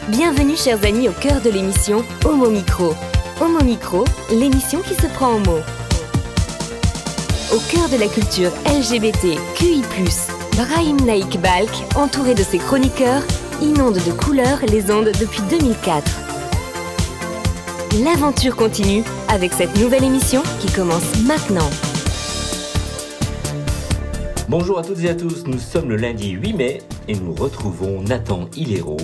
Bienvenue chers amis au cœur de l'émission Homo Micro. Homo Micro, l'émission qui se prend en mots. Au cœur de la culture LGBT, QI+, Brahim Naik Balk, entouré de ses chroniqueurs, inonde de couleurs les ondes depuis 2004. L'aventure continue avec cette nouvelle émission qui commence maintenant. Bonjour à toutes et à tous, nous sommes le lundi 8 mai et nous retrouvons Nathan Hilero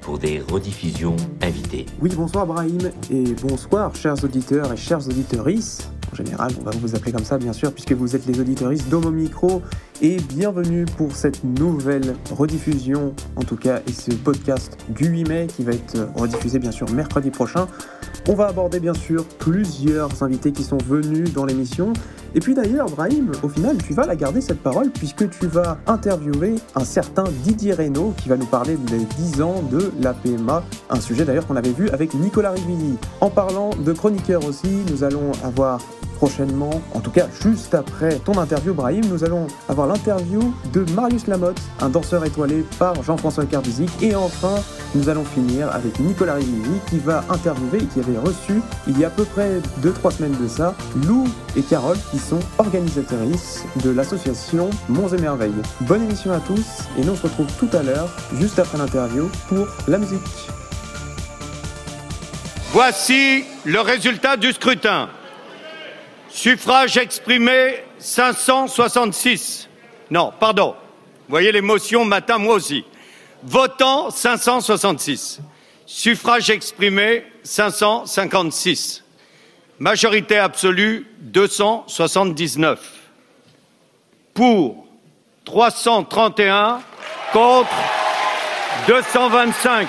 pour des rediffusions invitées. Oui, bonsoir Brahim et bonsoir chers auditeurs et chères auditrices. En général, on va vous appeler comme ça bien sûr puisque vous êtes les auditrices d'Homo Micro et bienvenue pour cette nouvelle rediffusion, en tout cas, et ce podcast du 8 mai qui va être rediffusé bien sûr mercredi prochain. On va aborder bien sûr plusieurs invités qui sont venus dans l'émission. Et puis d'ailleurs, Brahim, au final, tu vas la garder cette parole puisque tu vas interviewer un certain Didier Reynaud qui va nous parler des 10 ans de la PMA, un sujet d'ailleurs qu'on avait vu avec Nicolas Rivilli. En parlant de chroniqueurs aussi, nous allons avoir prochainement, en tout cas juste après ton interview Brahim, nous allons avoir l'interview de Marius Lamotte, un danseur étoilé par Jean-François Carvizic. Et enfin, nous allons finir avec Nicolas Rivilli qui va interviewer et qui avait reçu il y a à peu près 2-3 semaines de ça, Lou et Carole qui sont organisatrices de l'association Monts et Merveilles. Bonne émission à tous et nous on se retrouve tout à l'heure, juste après l'interview, pour la musique. Voici le résultat du scrutin. Suffrage exprimé 566. Non, pardon. Vous voyez l'émotion matin, moi aussi. Votant 566. Suffrage exprimé 556. Majorité absolue 279. Pour 331, contre 225.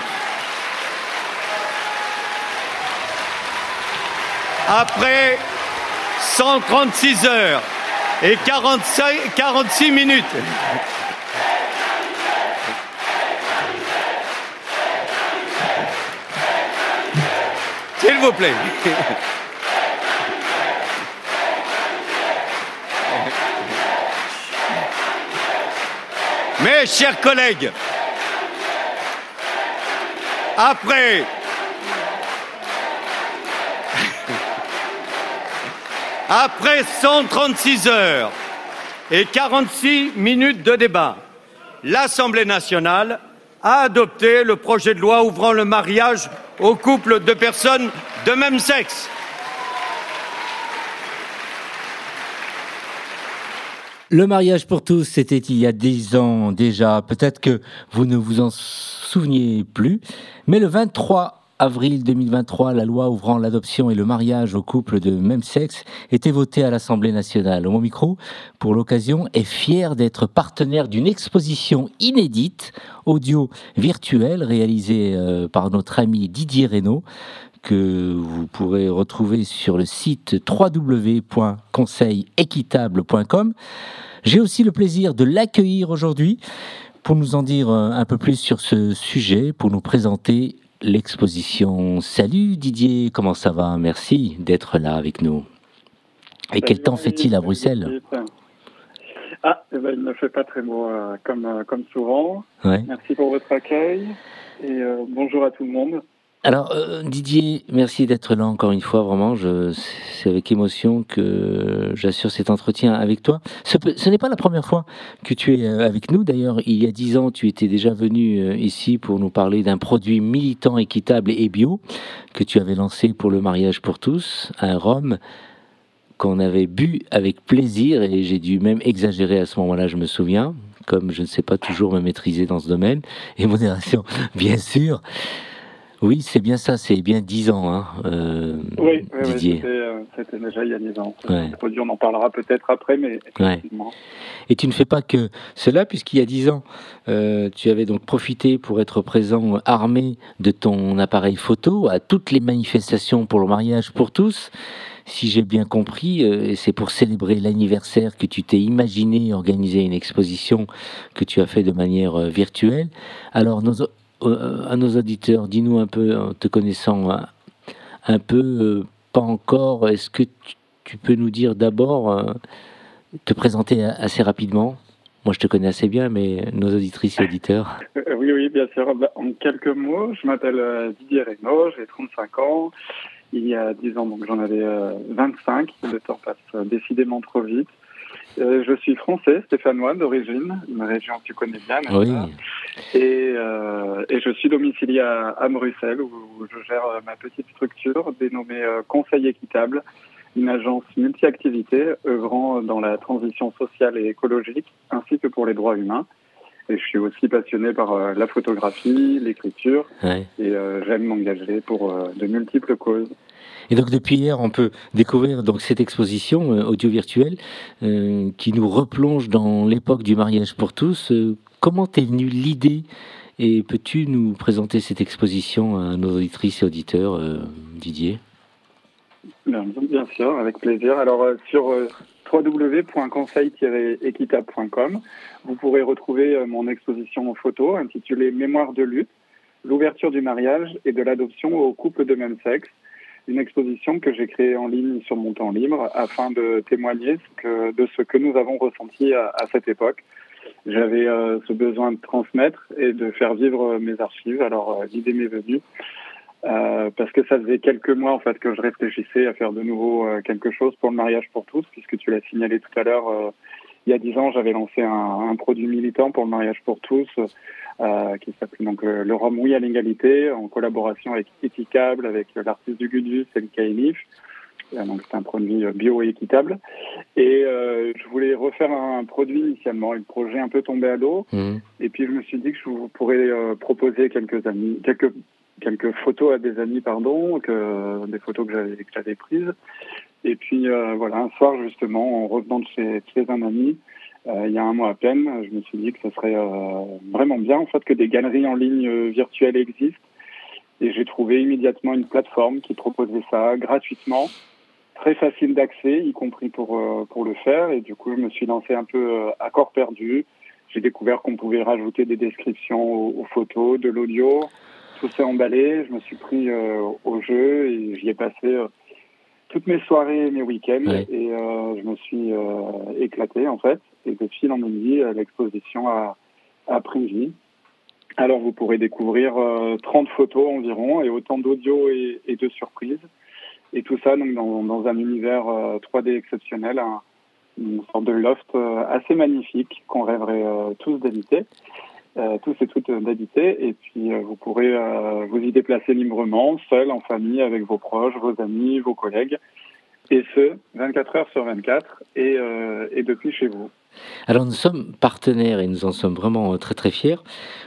Après 136 heures et 46 minutes. S'il vous plaît. Mes chers collègues, après 136 heures et 46 minutes de débat, l'Assemblée nationale a adopté le projet de loi ouvrant le mariage aux couples de personnes de même sexe. Le mariage pour tous, c'était il y a 10 ans déjà. Peut-être que vous ne vous en souveniez plus, mais le 23 avril 2023, la loi ouvrant l'adoption et le mariage aux couples de même sexe était votée à l'Assemblée nationale. Homo Micro, pour l'occasion, est fier d'être partenaire d'une exposition inédite, audio virtuelle, réalisée par notre ami Didier Reynaud, que vous pourrez retrouver sur le site www.conseilequitable.com. J'ai aussi le plaisir de l'accueillir aujourd'hui pour nous en dire un peu plus sur ce sujet, pour nous présenter l'exposition. Salut Didier, comment ça va? Merci d'être là avec nous. Et quel temps fait-il à Bruxelles? Il ne fait pas très beau comme souvent. Ouais. Merci pour votre accueil et bonjour à tout le monde. Alors Didier, merci d'être là encore une fois, vraiment, c'est avec émotion que j'assure cet entretien avec toi. Ce n'est pas la première fois que tu es avec nous, d'ailleurs il y a 10 ans tu étais déjà venu ici pour nous parler d'un produit militant, équitable et bio que tu avais lancé pour le mariage pour tous, un rhum qu'on avait bu avec plaisir et j'ai dû même exagérer à ce moment-là, je me souviens, comme je ne sais pas toujours me maîtriser dans ce domaine, et modération bien sûr. Oui, c'est bien ça, c'est bien 10 ans, hein, oui, Didier. C'était déjà il y a 10 ans. Ouais. On en parlera peut-être après, mais effectivement. Ouais. Et tu ne fais pas que cela, puisqu'il y a 10 ans, tu avais donc profité pour être présent armé de ton appareil photo à toutes les manifestations pour le mariage pour tous. Si j'ai bien compris, c'est pour célébrer l'anniversaire que tu t'es imaginé organiser une exposition que tu as fait de manière virtuelle. Alors, à nos auditeurs, dis-nous un peu, en te connaissant un peu, pas encore, est-ce que tu peux nous dire d'abord, te présenter assez rapidement? Moi, je te connais assez bien, mais nos auditrices et auditeurs. Oui, bien sûr. En quelques mots, je m'appelle Didier Reynaud, j'ai 35 ans. Il y a 10 ans, donc j'en avais 25. Le temps passe décidément trop vite. Je suis français, stéphanois d'origine, une région que tu connais bien, n'est-ce Oui. pas ? Et je suis domicilié à Bruxelles, où je gère ma petite structure dénommée Conseil Équitable, une agence multi-activités œuvrant dans la transition sociale et écologique, ainsi que pour les droits humains. Et je suis aussi passionné par la photographie, l'écriture, Ouais. et j'aime m'engager pour de multiples causes. Et donc depuis hier, on peut découvrir donc cette exposition audio-virtuelle qui nous replonge dans l'époque du mariage pour tous. Comment t'es venue l'idée et peux-tu nous présenter cette exposition à nos auditrices et auditeurs, Didier ? Bien sûr, avec plaisir. Alors sur www.conseil-équitable.com, vous pourrez retrouver mon exposition en photo intitulée Mémoire de lutte, l'ouverture du mariage et de l'adoption aux couples de même sexe. Une exposition que j'ai créée en ligne sur mon temps libre afin de témoigner de ce que nous avons ressenti à cette époque. J'avais ce besoin de transmettre et de faire vivre mes archives. Alors l'idée m'est venue parce que ça faisait quelques mois en fait que je réfléchissais à faire de nouveau quelque chose pour le mariage pour tous, puisque tu l'as signalé tout à l'heure. Il y a 10 ans, j'avais lancé un produit militant pour le mariage pour tous qui s'appelle donc le Rhum Oui à l'égalité, en collaboration avec Équitable, avec l'artiste du Gudus et le KNIF. Donc c'est un produit bio et équitable. Et je voulais refaire un produit initialement, le projet un peu tombé à l'eau. Et puis je me suis dit que je pourrais proposer quelques photos à des amis, des photos que j'avais prises. Et puis voilà, un soir justement, en revenant de chez un ami, il y a un mois à peine, je me suis dit que ce serait vraiment bien en fait que des galeries en ligne virtuelles existent. Et j'ai trouvé immédiatement une plateforme qui proposait ça gratuitement, très facile d'accès, y compris pour le faire. Et du coup, je me suis lancé un peu à corps perdu. J'ai découvert qu'on pouvait rajouter des descriptions aux photos, de l'audio. Tout s'est emballé. Je me suis pris au jeu et j'y ai passé toutes mes soirées et mes week-ends. Ouais. Et je me suis éclaté en fait. Et de fil en aiguille, l'exposition a pris vie. Alors vous pourrez découvrir 30 photos environ et autant d'audio et de surprises. Et tout ça donc dans un univers 3D exceptionnel, une sorte de loft assez magnifique qu'on rêverait tous d'habiter, tous et toutes d'habiter. Et puis vous pourrez vous y déplacer librement, seul, en famille, avec vos proches, vos amis, vos collègues. Et ce, 24 heures sur 24 et depuis chez vous. Alors nous sommes partenaires et nous en sommes vraiment très très fiers,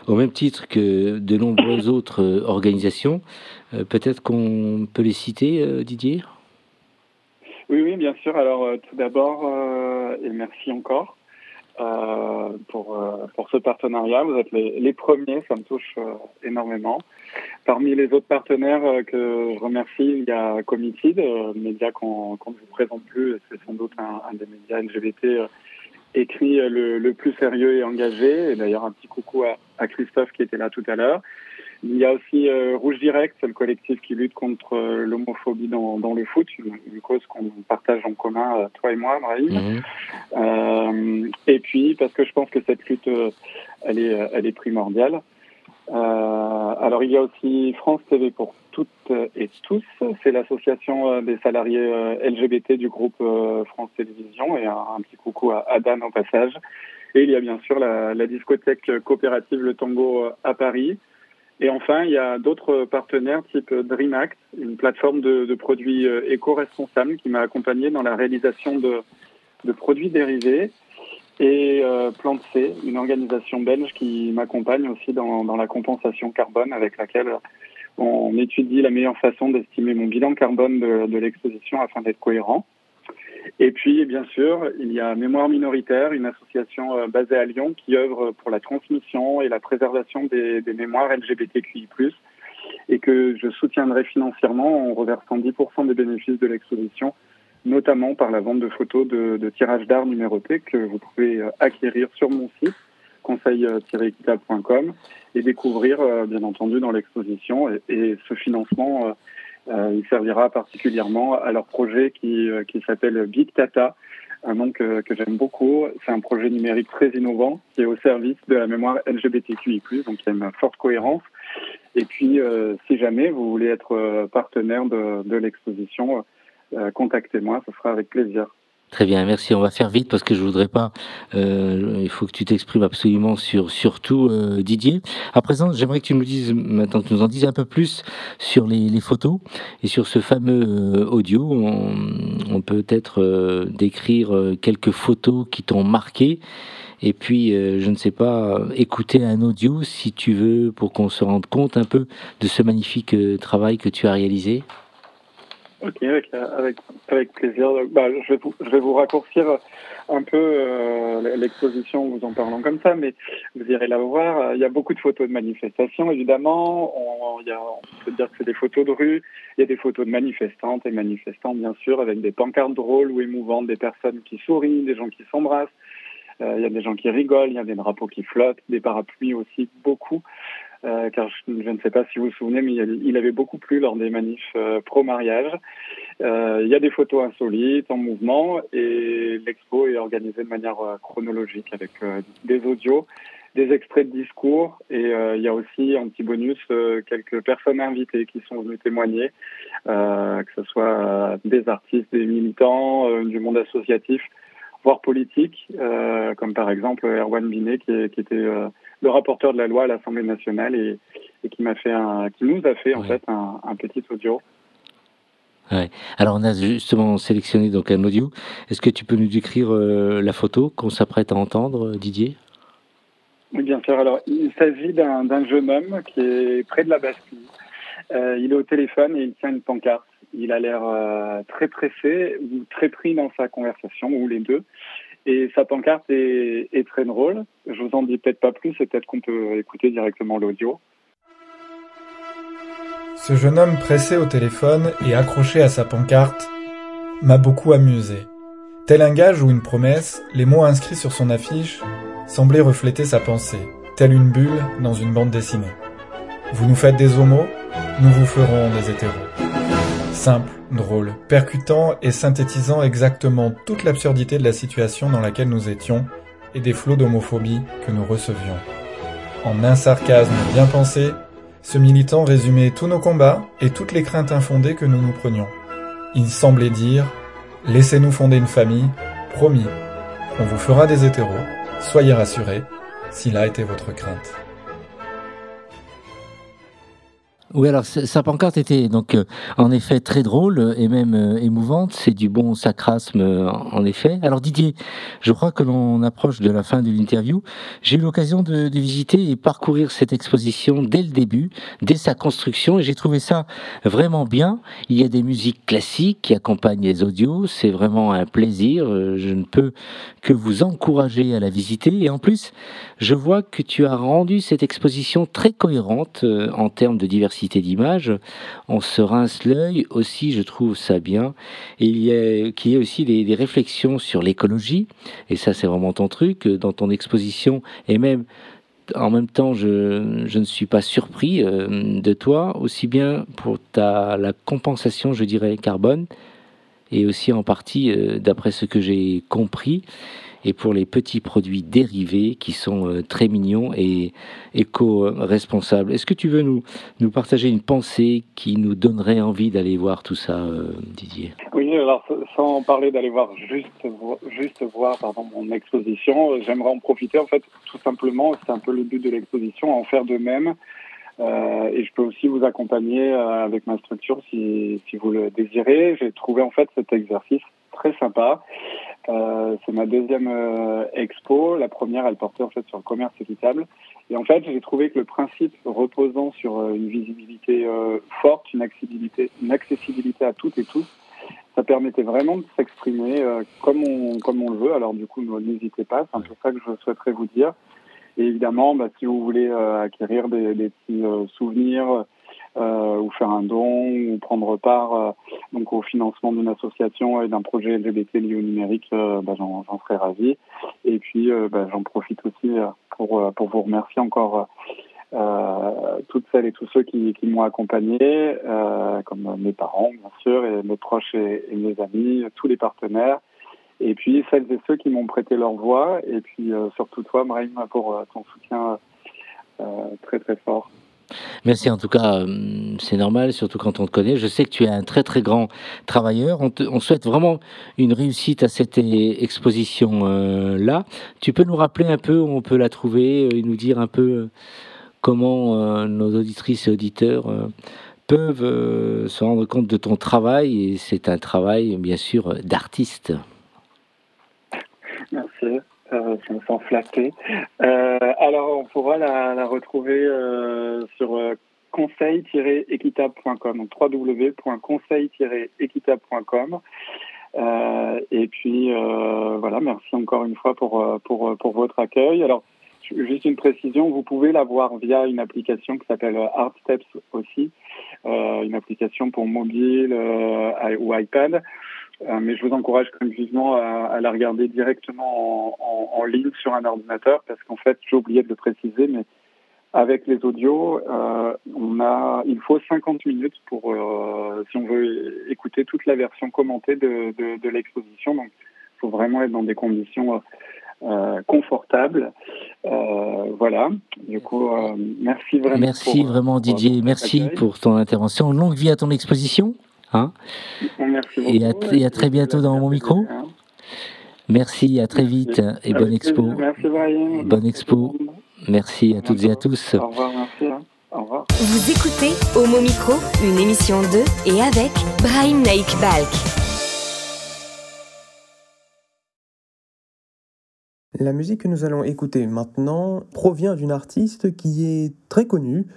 au même titre que de nombreuses autres organisations. Peut-être qu'on peut les citer, Didier ? Oui, bien sûr. Alors tout d'abord, et merci encore pour ce partenariat. Vous êtes les premiers, ça me touche énormément. Parmi les autres partenaires que je remercie, il y a Committed, média qu'on ne vous présente plus, c'est sans doute un des médias LGBT écrit le plus sérieux et engagé. Et d'ailleurs, un petit coucou à Christophe qui était là tout à l'heure. Il y a aussi Rouge Direct, c'est le collectif qui lutte contre l'homophobie dans le foot, une cause qu'on partage en commun, toi et moi, Brahim. Et puis, parce que je pense que cette lutte, elle est primordiale. Alors, il y a aussi France TV pour toutes et tous. C'est l'association des salariés LGBT du groupe France Télévisions. Et un petit coucou à Dan au passage. Et il y a bien sûr la discothèque coopérative Le Tango à Paris. Et enfin, il y a d'autres partenaires type DreamAct, une plateforme de produits éco-responsables qui m'a accompagné dans la réalisation de produits dérivés. Et Plante C, une organisation belge qui m'accompagne aussi dans la compensation carbone avec laquelle on étudie la meilleure façon d'estimer mon bilan carbone de l'exposition afin d'être cohérent. Et puis, bien sûr, il y a Mémoire minoritaire, une association basée à Lyon qui œuvre pour la transmission et la préservation des mémoires LGBTQI+, et que je soutiendrai financièrement en reversant 10% des bénéfices de l'exposition, notamment par la vente de photos de tirages d'art numérotés que vous pouvez acquérir sur mon site, conseil-équitable.com, et découvrir, bien entendu, dans l'exposition. Et ce financement... il servira particulièrement à leur projet qui s'appelle Big Tata, un nom que j'aime beaucoup. C'est un projet numérique très innovant qui est au service de la mémoire LGBTQI+, donc il y a une forte cohérence. Et puis, si jamais vous voulez être partenaire de l'exposition, contactez-moi, ce sera avec plaisir. Très bien, merci. On va faire vite parce que je voudrais pas. Il faut que tu t'exprimes absolument sur tout, Didier. À présent, j'aimerais que tu nous dises maintenant, que tu nous en dises un peu plus sur les photos et sur ce fameux audio. On peut peut-être décrire quelques photos qui t'ont marqué. Et puis, je ne sais pas, écouter un audio si tu veux pour qu'on se rende compte un peu de ce magnifique travail que tu as réalisé. Ok, avec plaisir. Je vais vous raccourcir un peu l'exposition en vous en parlant comme ça, mais vous irez la voir. Il y a beaucoup de photos de manifestations, évidemment. On peut dire que c'est des photos de rue. Il y a des photos de manifestantes et manifestants, bien sûr, avec des pancartes drôles ou émouvantes, des personnes qui sourient, des gens qui s'embrassent. Il y a des gens qui rigolent, il y a des drapeaux qui flottent, des parapluies aussi, beaucoup. Car je ne sais pas si vous vous souvenez, mais il avait beaucoup plu lors des manifs pro-mariage. Il y a des photos insolites en mouvement et l'expo est organisée de manière chronologique avec des audios, des extraits de discours et il y a aussi en petit bonus quelques personnes invitées qui sont venues témoigner, que ce soit des artistes, des militants, du monde associatif, voire politique, comme par exemple Erwan Binet qui était le rapporteur de la loi à l'Assemblée nationale et qui nous a fait en fait un petit audio. Ouais. Alors on a justement sélectionné donc un audio. Est-ce que tu peux nous décrire la photo qu'on s'apprête à entendre, Didier ? Oui, bien sûr. Alors il s'agit d'un jeune homme qui est près de la Bastille. Il est au téléphone et il tient une pancarte. Il a l'air très pressé ou très pris dans sa conversation, ou les deux. Et sa pancarte est très drôle. Je vous en dis peut-être pas plus, et peut-être qu'on peut écouter directement l'audio. Ce jeune homme pressé au téléphone et accroché à sa pancarte m'a beaucoup amusé. Tel un gage ou une promesse, les mots inscrits sur son affiche semblaient refléter sa pensée, telle une bulle dans une bande dessinée. Vous nous faites des homos, nous vous ferons des hétéros. Simple, drôle, percutant et synthétisant exactement toute l'absurdité de la situation dans laquelle nous étions et des flots d'homophobie que nous recevions. En un sarcasme bien pensé, ce militant résumait tous nos combats et toutes les craintes infondées que nous nous prenions. Il semblait dire « Laissez-nous fonder une famille, promis, on vous fera des hétéros, soyez rassurés, si là était votre crainte. » Oui, alors sa pancarte était donc en effet très drôle et même émouvante. C'est du bon sacrasme en effet. Alors Didier, je crois que l'on approche de la fin de l'interview. J'ai eu l'occasion de visiter et parcourir cette exposition dès le début, dès sa construction, et j'ai trouvé ça vraiment bien. Il y a des musiques classiques qui accompagnent les audios. C'est vraiment un plaisir. Je ne peux que vous encourager à la visiter. Et en plus, je vois que tu as rendu cette exposition très cohérente en termes de diversité d'images. On se rince l'œil aussi, je trouve ça bien. Et qu'il y ait aussi des réflexions sur l'écologie, et ça c'est vraiment ton truc, dans ton exposition, et même en même temps je ne suis pas surpris de toi, aussi bien pour la compensation, je dirais, carbone, et aussi en partie, d'après ce que j'ai compris, et pour les petits produits dérivés qui sont très mignons et éco-responsables. Est-ce que tu veux nous partager une pensée qui nous donnerait envie d'aller voir tout ça, Didier ? Oui, alors sans parler d'aller voir juste voir mon exposition, j'aimerais en profiter en fait tout simplement, c'est un peu le but de l'exposition, en faire de même. Et je peux aussi vous accompagner avec ma structure si vous le désirez. J'ai trouvé en fait cet exercice très sympa. C'est ma deuxième expo. La première, elle portait en fait sur le commerce équitable. Et en fait, j'ai trouvé que le principe reposant sur une visibilité forte, une accessibilité à toutes et tous, ça permettait vraiment de s'exprimer comme on le veut. Alors du coup, n'hésitez pas, c'est un peu ça que je souhaiterais vous dire. Et évidemment, si vous voulez acquérir des petits souvenirs ou faire un don ou prendre part donc au financement d'une association et d'un projet LGBT lié au numérique, j'en serais ravi. Et puis j'en profite aussi pour vous remercier encore toutes celles et tous ceux qui m'ont accompagné, comme mes parents bien sûr, et mes proches et mes amis, tous les partenaires. Et puis celles et ceux qui m'ont prêté leur voix, et puis surtout toi, Brahim, pour ton soutien très très fort. Merci en tout cas, c'est normal, surtout quand on te connaît. Je sais que tu es un très très grand travailleur. On souhaite vraiment une réussite à cette exposition là. Tu peux nous rappeler un peu où on peut la trouver et nous dire un peu comment nos auditrices et auditeurs peuvent se rendre compte de ton travail, et c'est un travail bien sûr d'artiste. Merci, je me sens flatté. Alors on pourra la retrouver sur conseil-équitable.com, donc www.conseil-équitable.com. Et puis voilà, merci encore une fois pour votre accueil. Alors juste une précision, vous pouvez la voir via une application qui s'appelle Art Steps aussi, une application pour mobile ou iPad. Mais je vous encourage quand même vivement à la regarder directement en ligne sur un ordinateur, parce qu'en fait, j'ai oublié de le préciser, mais avec les audios, il faut 50 minutes pour si on veut écouter toute la version commentée de l'exposition. Donc, il faut vraiment être dans des conditions confortables. Voilà. Du coup, merci vraiment. Merci vraiment, Didier. Merci pour ton intervention. Longue vie à ton exposition. Hein, merci beaucoup. Et à très bientôt dans mon micro. Merci, à très vite et bonne expo. Merci Brahim. Bonne expo. Merci à toutes et à tous. Au revoir, merci. Au revoir. Vous écoutez Homo Micro, une émission de et avec Brahim Naik Balk. La musique que nous allons écouter maintenant provient d'une artiste qui est très connue,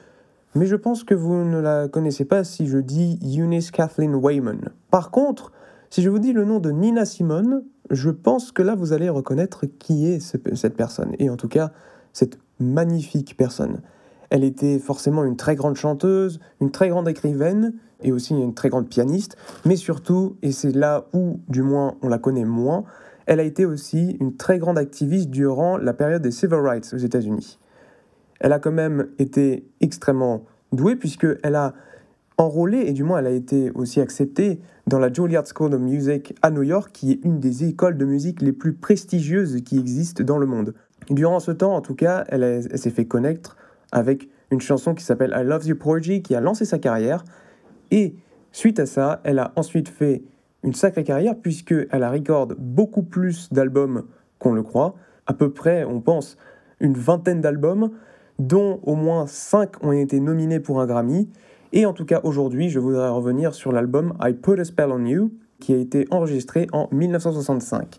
mais je pense que vous ne la connaissez pas si je dis Eunice Kathleen Wayman. Par contre, si je vous dis le nom de Nina Simone, je pense que là vous allez reconnaître qui est cette personne, et en tout cas cette magnifique personne. Elle était forcément une très grande chanteuse, une très grande écrivaine, et aussi une très grande pianiste, mais surtout, et c'est là où du moins on la connaît moins, elle a été aussi une très grande activiste durant la période des Civil Rights aux États-Unis. Elle a quand même été extrêmement douée, puisqu'elle a enrôlé, et du moins elle a été aussi acceptée dans la Juilliard School of Music à New York, qui est une des écoles de musique les plus prestigieuses qui existent dans le monde. Durant ce temps, en tout cas, elle s'est fait connaître avec une chanson qui s'appelle I Love You Porgy, qui a lancé sa carrière, et suite à ça, elle a ensuite fait une sacrée carrière, puisqu'elle a recordé beaucoup plus d'albums qu'on le croit, à peu près, on pense, une vingtaine d'albums, dont au moins 5 ont été nominés pour un Grammy. Et en tout cas, aujourd'hui, je voudrais revenir sur l'album I Put a Spell on You, qui a été enregistré en 1965.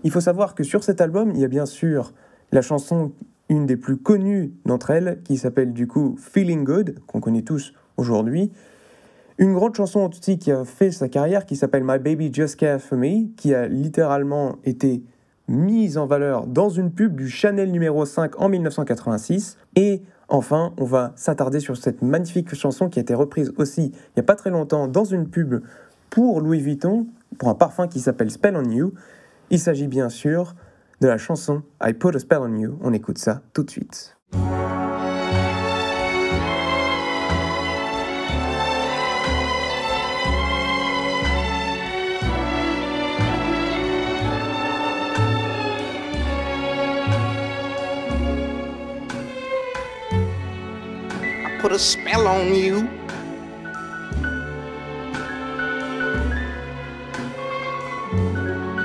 Il faut savoir que sur cet album, il y a bien sûr la chanson, une des plus connues d'entre elles, qui s'appelle du coup Feeling Good, qu'on connaît tous aujourd'hui. Une grande chanson aussi qui a fait sa carrière, qui s'appelle My Baby Just Cares For Me, qui a littéralement été mise en valeur dans une pub du Chanel numéro 5 en 1986. Et enfin, on va s'attarder sur cette magnifique chanson qui a été reprise aussi il n'y a pas très longtemps dans une pub pour Louis Vuitton, pour un parfum qui s'appelle Spell on You. Il s'agit bien sûr de la chanson I Put a Spell on You. On écoute ça tout de suite. Put a spell on you.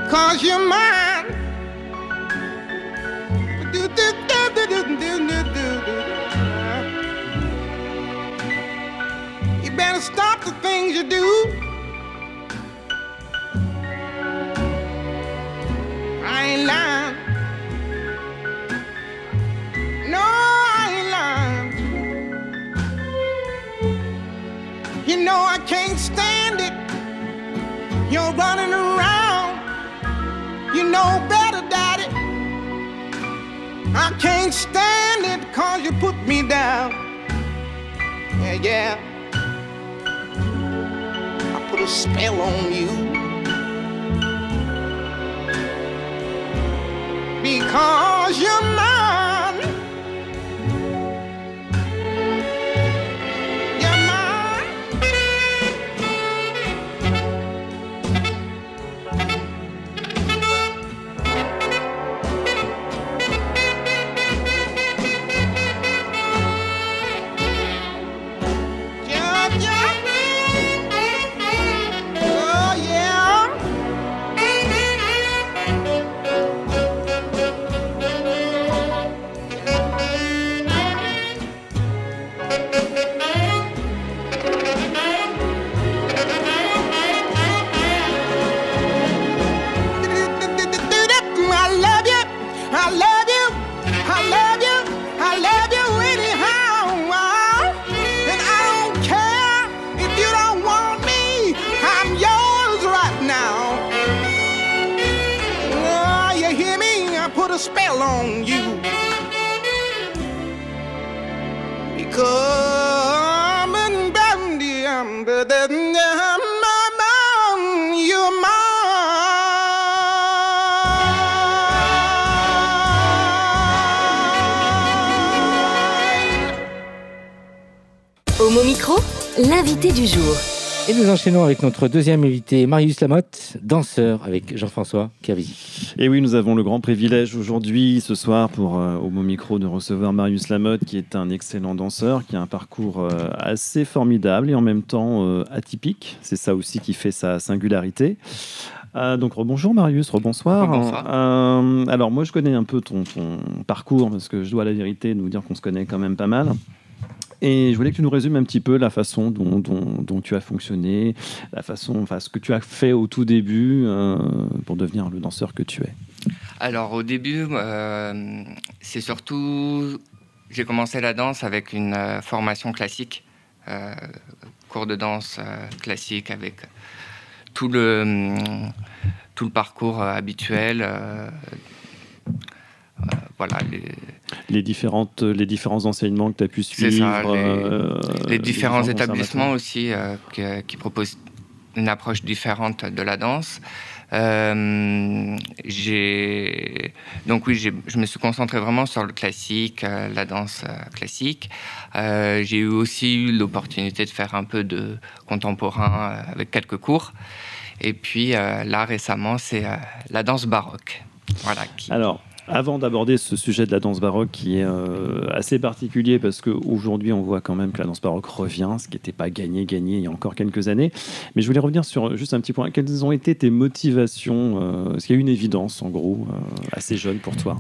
Cause you're mine. You better stop the things you do. I ain't lying. No, I ain't lying. You know I can't stand it. You're running around. You know better, Daddy. I can't stand it 'cause you put me down. Yeah, yeah. I put a spell on you. Because you're mine. You're mine. put a spell on you. Because you're mine. Homo Micro, l'invité du jour. Et nous enchaînons avec notre deuxième invité, Marius Lamotte, danseur avec Jean-François Kervizy. Et oui, nous avons le grand privilège aujourd'hui, ce soir, pour Homo Micro, de recevoir Marius Lamotte, qui est un excellent danseur, qui a un parcours assez formidable et en même temps atypique. C'est ça aussi qui fait sa singularité. Donc rebonjour Marius, rebonsoir. Bonsoir. Alors moi je connais un peu ton parcours, parce que je dois à la vérité nous dire qu'on se connaît quand même pas mal. Et je voulais que tu nous résumes un petit peu la façon dont tu as fonctionné, ce que tu as fait au tout début pour devenir le danseur que tu es. Alors au début, c'est surtout, j'ai commencé la danse avec une formation classique, cours de danse classique avec tout le parcours habituel. Voilà, les différents enseignements que tu as pu suivre. C'est ça, les différents établissements aussi qui proposent une approche différente de la danse. Donc oui, je me suis concentré vraiment sur le classique, la danse classique. J'ai eu aussi l'opportunité de faire un peu de contemporain avec quelques cours. Et puis là, récemment, c'est la danse baroque. Voilà, Alors, avant d'aborder ce sujet de la danse baroque qui est assez particulier parce qu'aujourd'hui on voit quand même que la danse baroque revient, ce qui n'était pas gagné il y a encore quelques années. Mais je voulais revenir sur juste un petit point. Quelles ont été tes motivations Est-ce qu'il y a eu une évidence en gros assez jeune pour toi?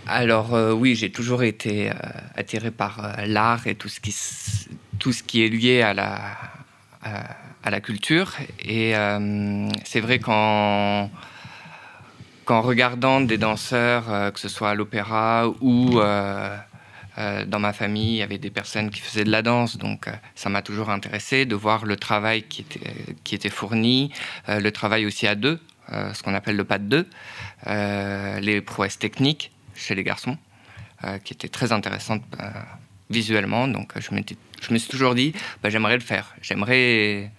Alors oui, j'ai toujours été attiré par l'art et tout ce qui est lié à la culture. Et c'est vrai qu'en regardant des danseurs, que ce soit à l'opéra ou dans ma famille, il y avait des personnes qui faisaient de la danse, donc ça m'a toujours intéressé de voir le travail qui était fourni, le travail aussi à deux, ce qu'on appelle le pas de deux, les prouesses techniques chez les garçons, qui étaient très intéressantes visuellement. Donc je me suis toujours dit, j'aimerais le faire, j'aimerais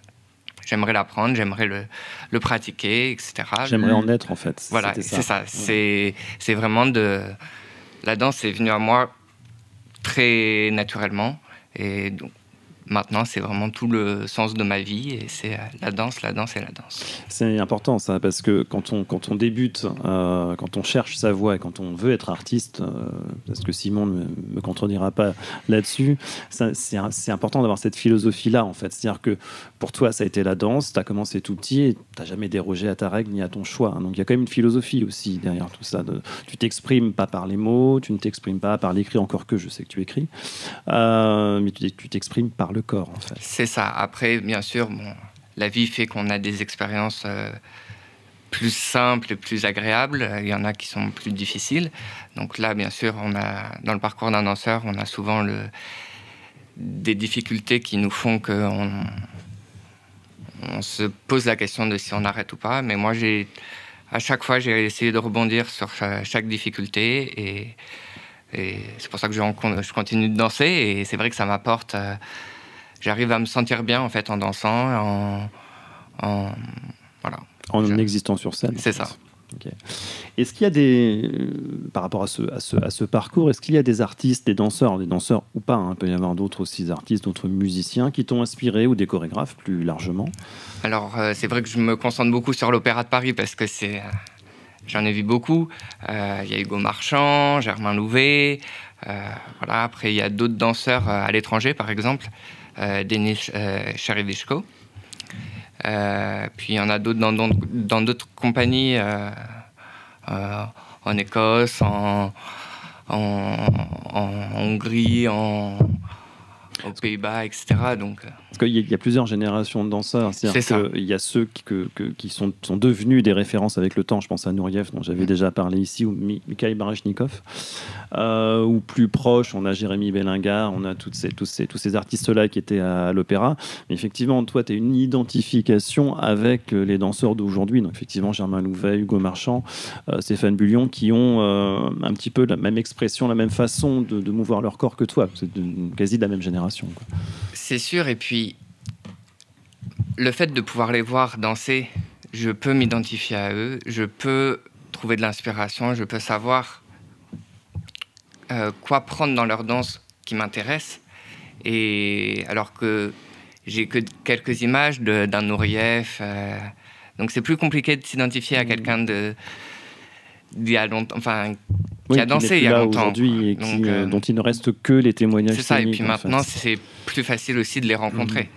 l'apprendre, j'aimerais le pratiquer, etc. J'aimerais en être, en fait. Voilà, c'est ça. C'est vraiment la danse est venue à moi très naturellement. Et donc, maintenant, c'est vraiment tout le sens de ma vie. Et c'est la danse et la danse. C'est important, ça, parce que quand on débute, quand on cherche sa voie et quand on veut être artiste, parce que Simon ne me contredira pas là-dessus, c'est important d'avoir cette philosophie-là, en fait. C'est-à-dire que pour toi, ça a été la danse, tu as commencé tout petit et tu n'as jamais dérogé à ta règle ni à ton choix. Donc il y a quand même une philosophie aussi derrière tout ça. Tu t'exprimes pas par les mots, tu ne t'exprimes pas par l'écrit, encore que je sais que tu écris, mais tu t'exprimes par le corps, en fait. C'est ça. Après, bien sûr, la vie fait qu'on a des expériences plus simples et plus agréables. Il y en a qui sont plus difficiles. Donc là, bien sûr, dans le parcours d'un danseur, on a souvent des difficultés qui nous font qu'on on se pose la question de si on arrête ou pas. Mais moi, à chaque fois, j'ai essayé de rebondir sur chaque difficulté. Et c'est pour ça que je continue de danser. Et c'est vrai que ça m'apporte... j'arrive à me sentir bien, en fait, en dansant, voilà. En existant sur scène. C'est ça. Okay. Est-ce qu'il y a par rapport à ce parcours, est-ce qu'il y a des artistes, des danseurs ou pas, il peut y avoir d'autres aussi artistes, d'autres musiciens qui t'ont inspiré, ou des chorégraphes plus largement? Alors, c'est vrai que je me concentre beaucoup sur l'Opéra de Paris parce que j'en ai vu beaucoup. Il y a Hugo Marchand, Germain Louvet. Voilà. Après, il y a d'autres danseurs à l'étranger, par exemple, Denis Cherevishko. Puis il y en a d'autres dans d'autres compagnies, en Écosse, en Hongrie, aux Pays-Bas, etc. Donc, parce qu'il y a plusieurs générations de danseurs. C'est-à-dire qu'il y a ceux qui sont devenus des références avec le temps. Je pense à Nouriev, dont j'avais déjà parlé ici, ou Mikhail Baryshnikov. Ou plus proche, on a Jérémy Bellingar, on a tous ces artistes-là qui étaient à l'opéra. Mais effectivement, toi, tu as une identification avec les danseurs d'aujourd'hui. Donc, effectivement, Germain Louvet, Hugo Marchand, Stéphane Bullion, qui ont un petit peu la même expression, la même façon de mouvoir leur corps que toi. C'est quasi de la même génération, quoi. C'est sûr, et puis le fait de pouvoir les voir danser, je peux m'identifier à eux, je peux trouver de l'inspiration, je peux savoir quoi prendre dans leur danse qui m'intéresse. Et alors que j'ai que quelques images d'un Nouriev, donc c'est plus compliqué de s'identifier à quelqu'un d'il y a longtemps, enfin qui a dansé il y a longtemps aujourd'hui et dont il ne reste que les témoignages. C'est ça, et puis maintenant c'est plus facile aussi de les rencontrer.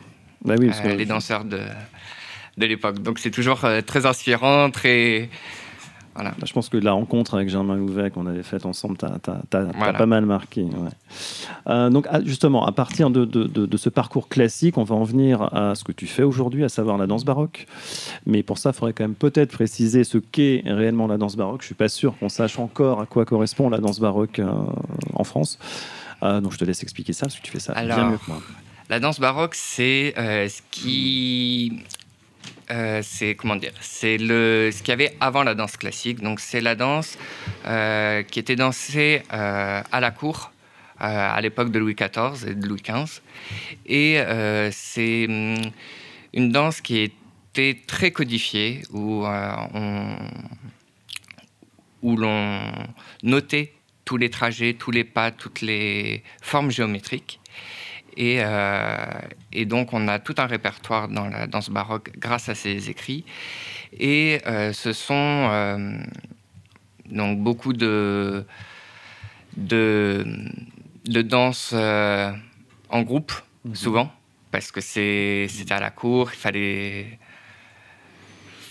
Bah oui, parce que les danseurs de l'époque. Donc c'est toujours très inspirant, très... Voilà. Je pense que la rencontre avec Germain Louvet qu'on avait faite ensemble, t'as pas mal marqué. Ouais. Donc justement, à partir de ce parcours classique, on va en venir à ce que tu fais aujourd'hui, à savoir la danse baroque. Mais pour ça, il faudrait quand même peut-être préciser ce qu'est réellement la danse baroque. Je ne suis pas sûr qu'on sache encore à quoi correspond la danse baroque en France. Donc je te laisse expliquer ça, parce que tu fais ça bien mieux que moi. La danse baroque, c'est ce qui... c'est ce qu'il y avait avant la danse classique. Donc c'est la danse qui était dansée à la cour à l'époque de Louis XIV et de Louis XV. Et c'est une danse qui était très codifiée, où l'on notait tous les trajets, tous les pas, toutes les formes géométriques. Et donc, on a tout un répertoire dans la danse baroque grâce à ces écrits. Et ce sont donc beaucoup de danse en groupe, souvent, parce que c'était à la cour, il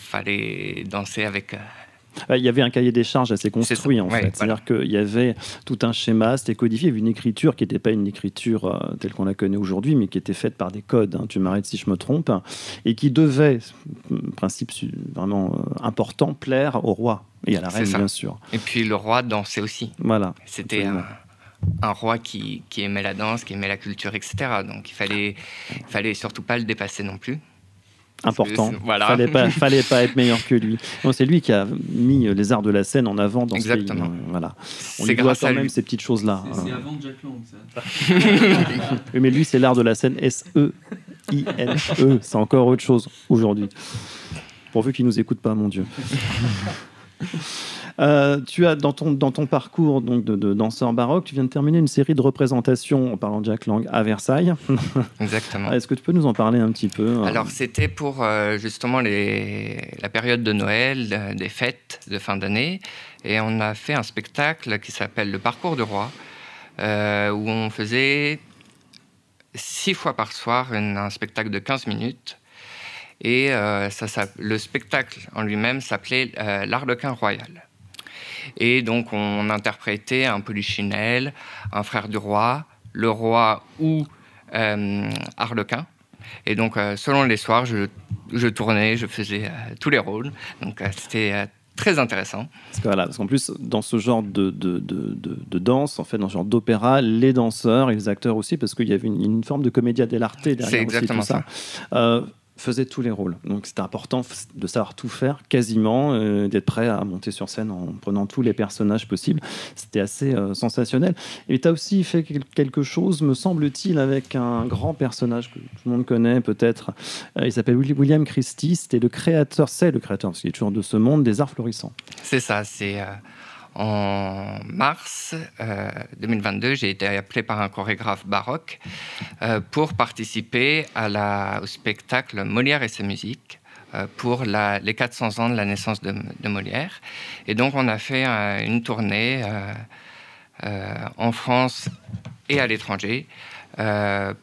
fallait danser avec... Il y avait un cahier des charges assez construit, en fait. C'est-à-dire qu'il y avait tout un schéma, c'était codifié, il y avait une écriture qui n'était pas une écriture telle qu'on la connaît aujourd'hui, mais qui était faite par des codes, tu m'arrêtes si je me trompe, et qui devait, principe vraiment important, plaire au roi et à la reine, bien sûr. Et puis le roi dansait aussi. Voilà. C'était un roi qui aimait la danse, qui aimait la culture, etc. Donc il fallait surtout pas le dépasser non plus. Important. Voilà. Fallait pas être meilleur que lui. Non, c'est lui qui a mis les arts de la scène en avant dans ce pays. Voilà. On lui doit quand même ces petites choses-là. C'est avant Jack Lang, ça. Oui, mais lui, c'est l'art de la scène S-E-I-N-E. C'est encore autre chose aujourd'hui. Pourvu qu'il nous écoute pas, mon Dieu. Tu as dans ton parcours donc de danseur baroque, tu viens de terminer une série de représentations en parlant de Jack Lang à Versailles. Exactement. Est-ce que tu peux nous en parler un petit peu? Alors c'était pour justement la période de Noël, des fêtes de fin d'année, et on a fait un spectacle qui s'appelle Le Parcours du Roi, où on faisait 6 fois par soir un spectacle de 15 minutes. Et le spectacle en lui-même s'appelait L'Arlequin Royal. Et donc, on interprétait un Polichinelle, un frère du roi, le roi ou Arlequin. Et donc, selon les soirs, je tournais, je faisais tous les rôles. Donc, c'était très intéressant. Parce qu'en plus, dans ce genre de danse, en fait, dans ce genre d'opéra, les danseurs et les acteurs aussi, parce qu'il y avait une forme de commedia dell'arte derrière. C'est exactement aussi, tout ça. Faisait tous les rôles. Donc c'était important de savoir tout faire, quasiment, d'être prêt à monter sur scène en prenant tous les personnages possibles. C'était assez sensationnel. Et tu as aussi fait quelque chose, me semble-t-il, avec un grand personnage que tout le monde connaît peut-être. Il s'appelle William Christie. C'est le créateur, parce qu'il est toujours de ce monde, des arts florissants. C'est ça, c'est... En mars 2022, j'ai été appelé par un chorégraphe baroque pour participer au spectacle Molière et ses musiques pour les 400 ans de la naissance de Molière. Et donc, on a fait une tournée en France et à l'étranger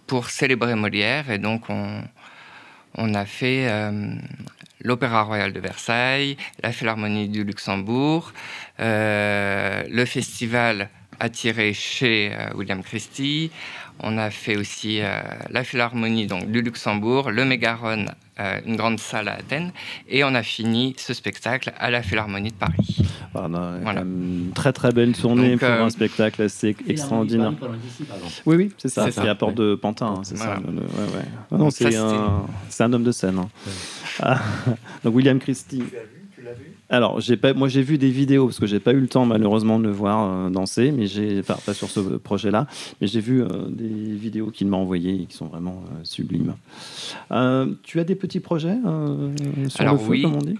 pour célébrer Molière. Et donc, on a fait... l'Opéra Royal de Versailles, la Philharmonie du Luxembourg, le festival attiré chez William Christie. On a fait aussi la Philharmonie donc, du Luxembourg, le Mégaron, une grande salle à Athènes, et on a fini ce spectacle à la Philharmonie de Paris. Voilà. Une très très belle tournée donc, pour un spectacle assez extraordinaire. Oui, c'est ça. C'est à Porte de Pantin, c'est voilà. Ça. Non, c'est un homme de scène. Donc William Christie. Tu l'as vu ? Alors, moi j'ai vu des vidéos parce que j'ai pas eu le temps malheureusement de le voir danser, mais pas sur ce projet-là, mais j'ai vu des vidéos qu'il m'a envoyées et qui sont vraiment sublimes. Tu as des petits projets sur le feu, comme on dit ?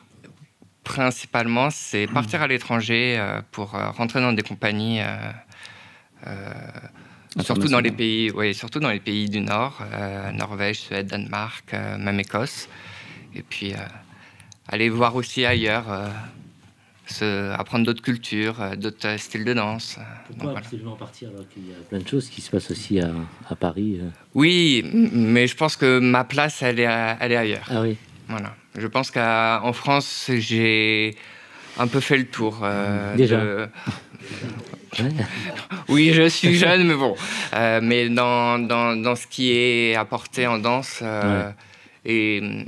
Principalement, c'est partir à l'étranger pour rentrer dans des compagnies, surtout dans les pays du Nord, Norvège, Suède, Danemark, même Écosse, et puis aller voir aussi ailleurs, apprendre d'autres cultures, d'autres styles de danse. Pourquoi absolument partir alors qu'il y a plein de choses qui se passent aussi à Paris Oui, mais je pense que ma place, elle est ailleurs. Ah oui. Voilà. Je pense qu'en France, j'ai un peu fait le tour. Déjà. Oui, je suis jeune, mais bon. Mais dans ce qui est apporté en danse, et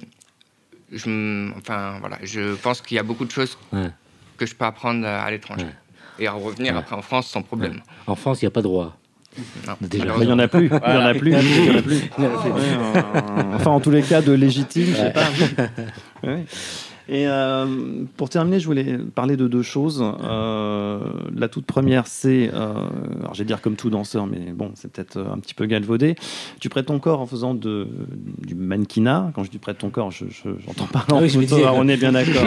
je pense qu'il y a beaucoup de choses que je peux apprendre à l'étranger. Et à revenir après en France sans problème. En France, il n'y a pas de roi. Non, déjà. Il n'y en a plus. Il n'y en a plus. Enfin, en tous les cas, de légitime, je sais pas. Oui. Et pour terminer, je voulais parler de deux choses. La toute première, c'est, alors je vais dire comme tout danseur, mais bon, c'est peut-être un petit peu galvaudé. Tu prêtes ton corps en faisant du mannequinat. Quand je dis prête ton corps, j'entends parler en photo, on est bien d'accord.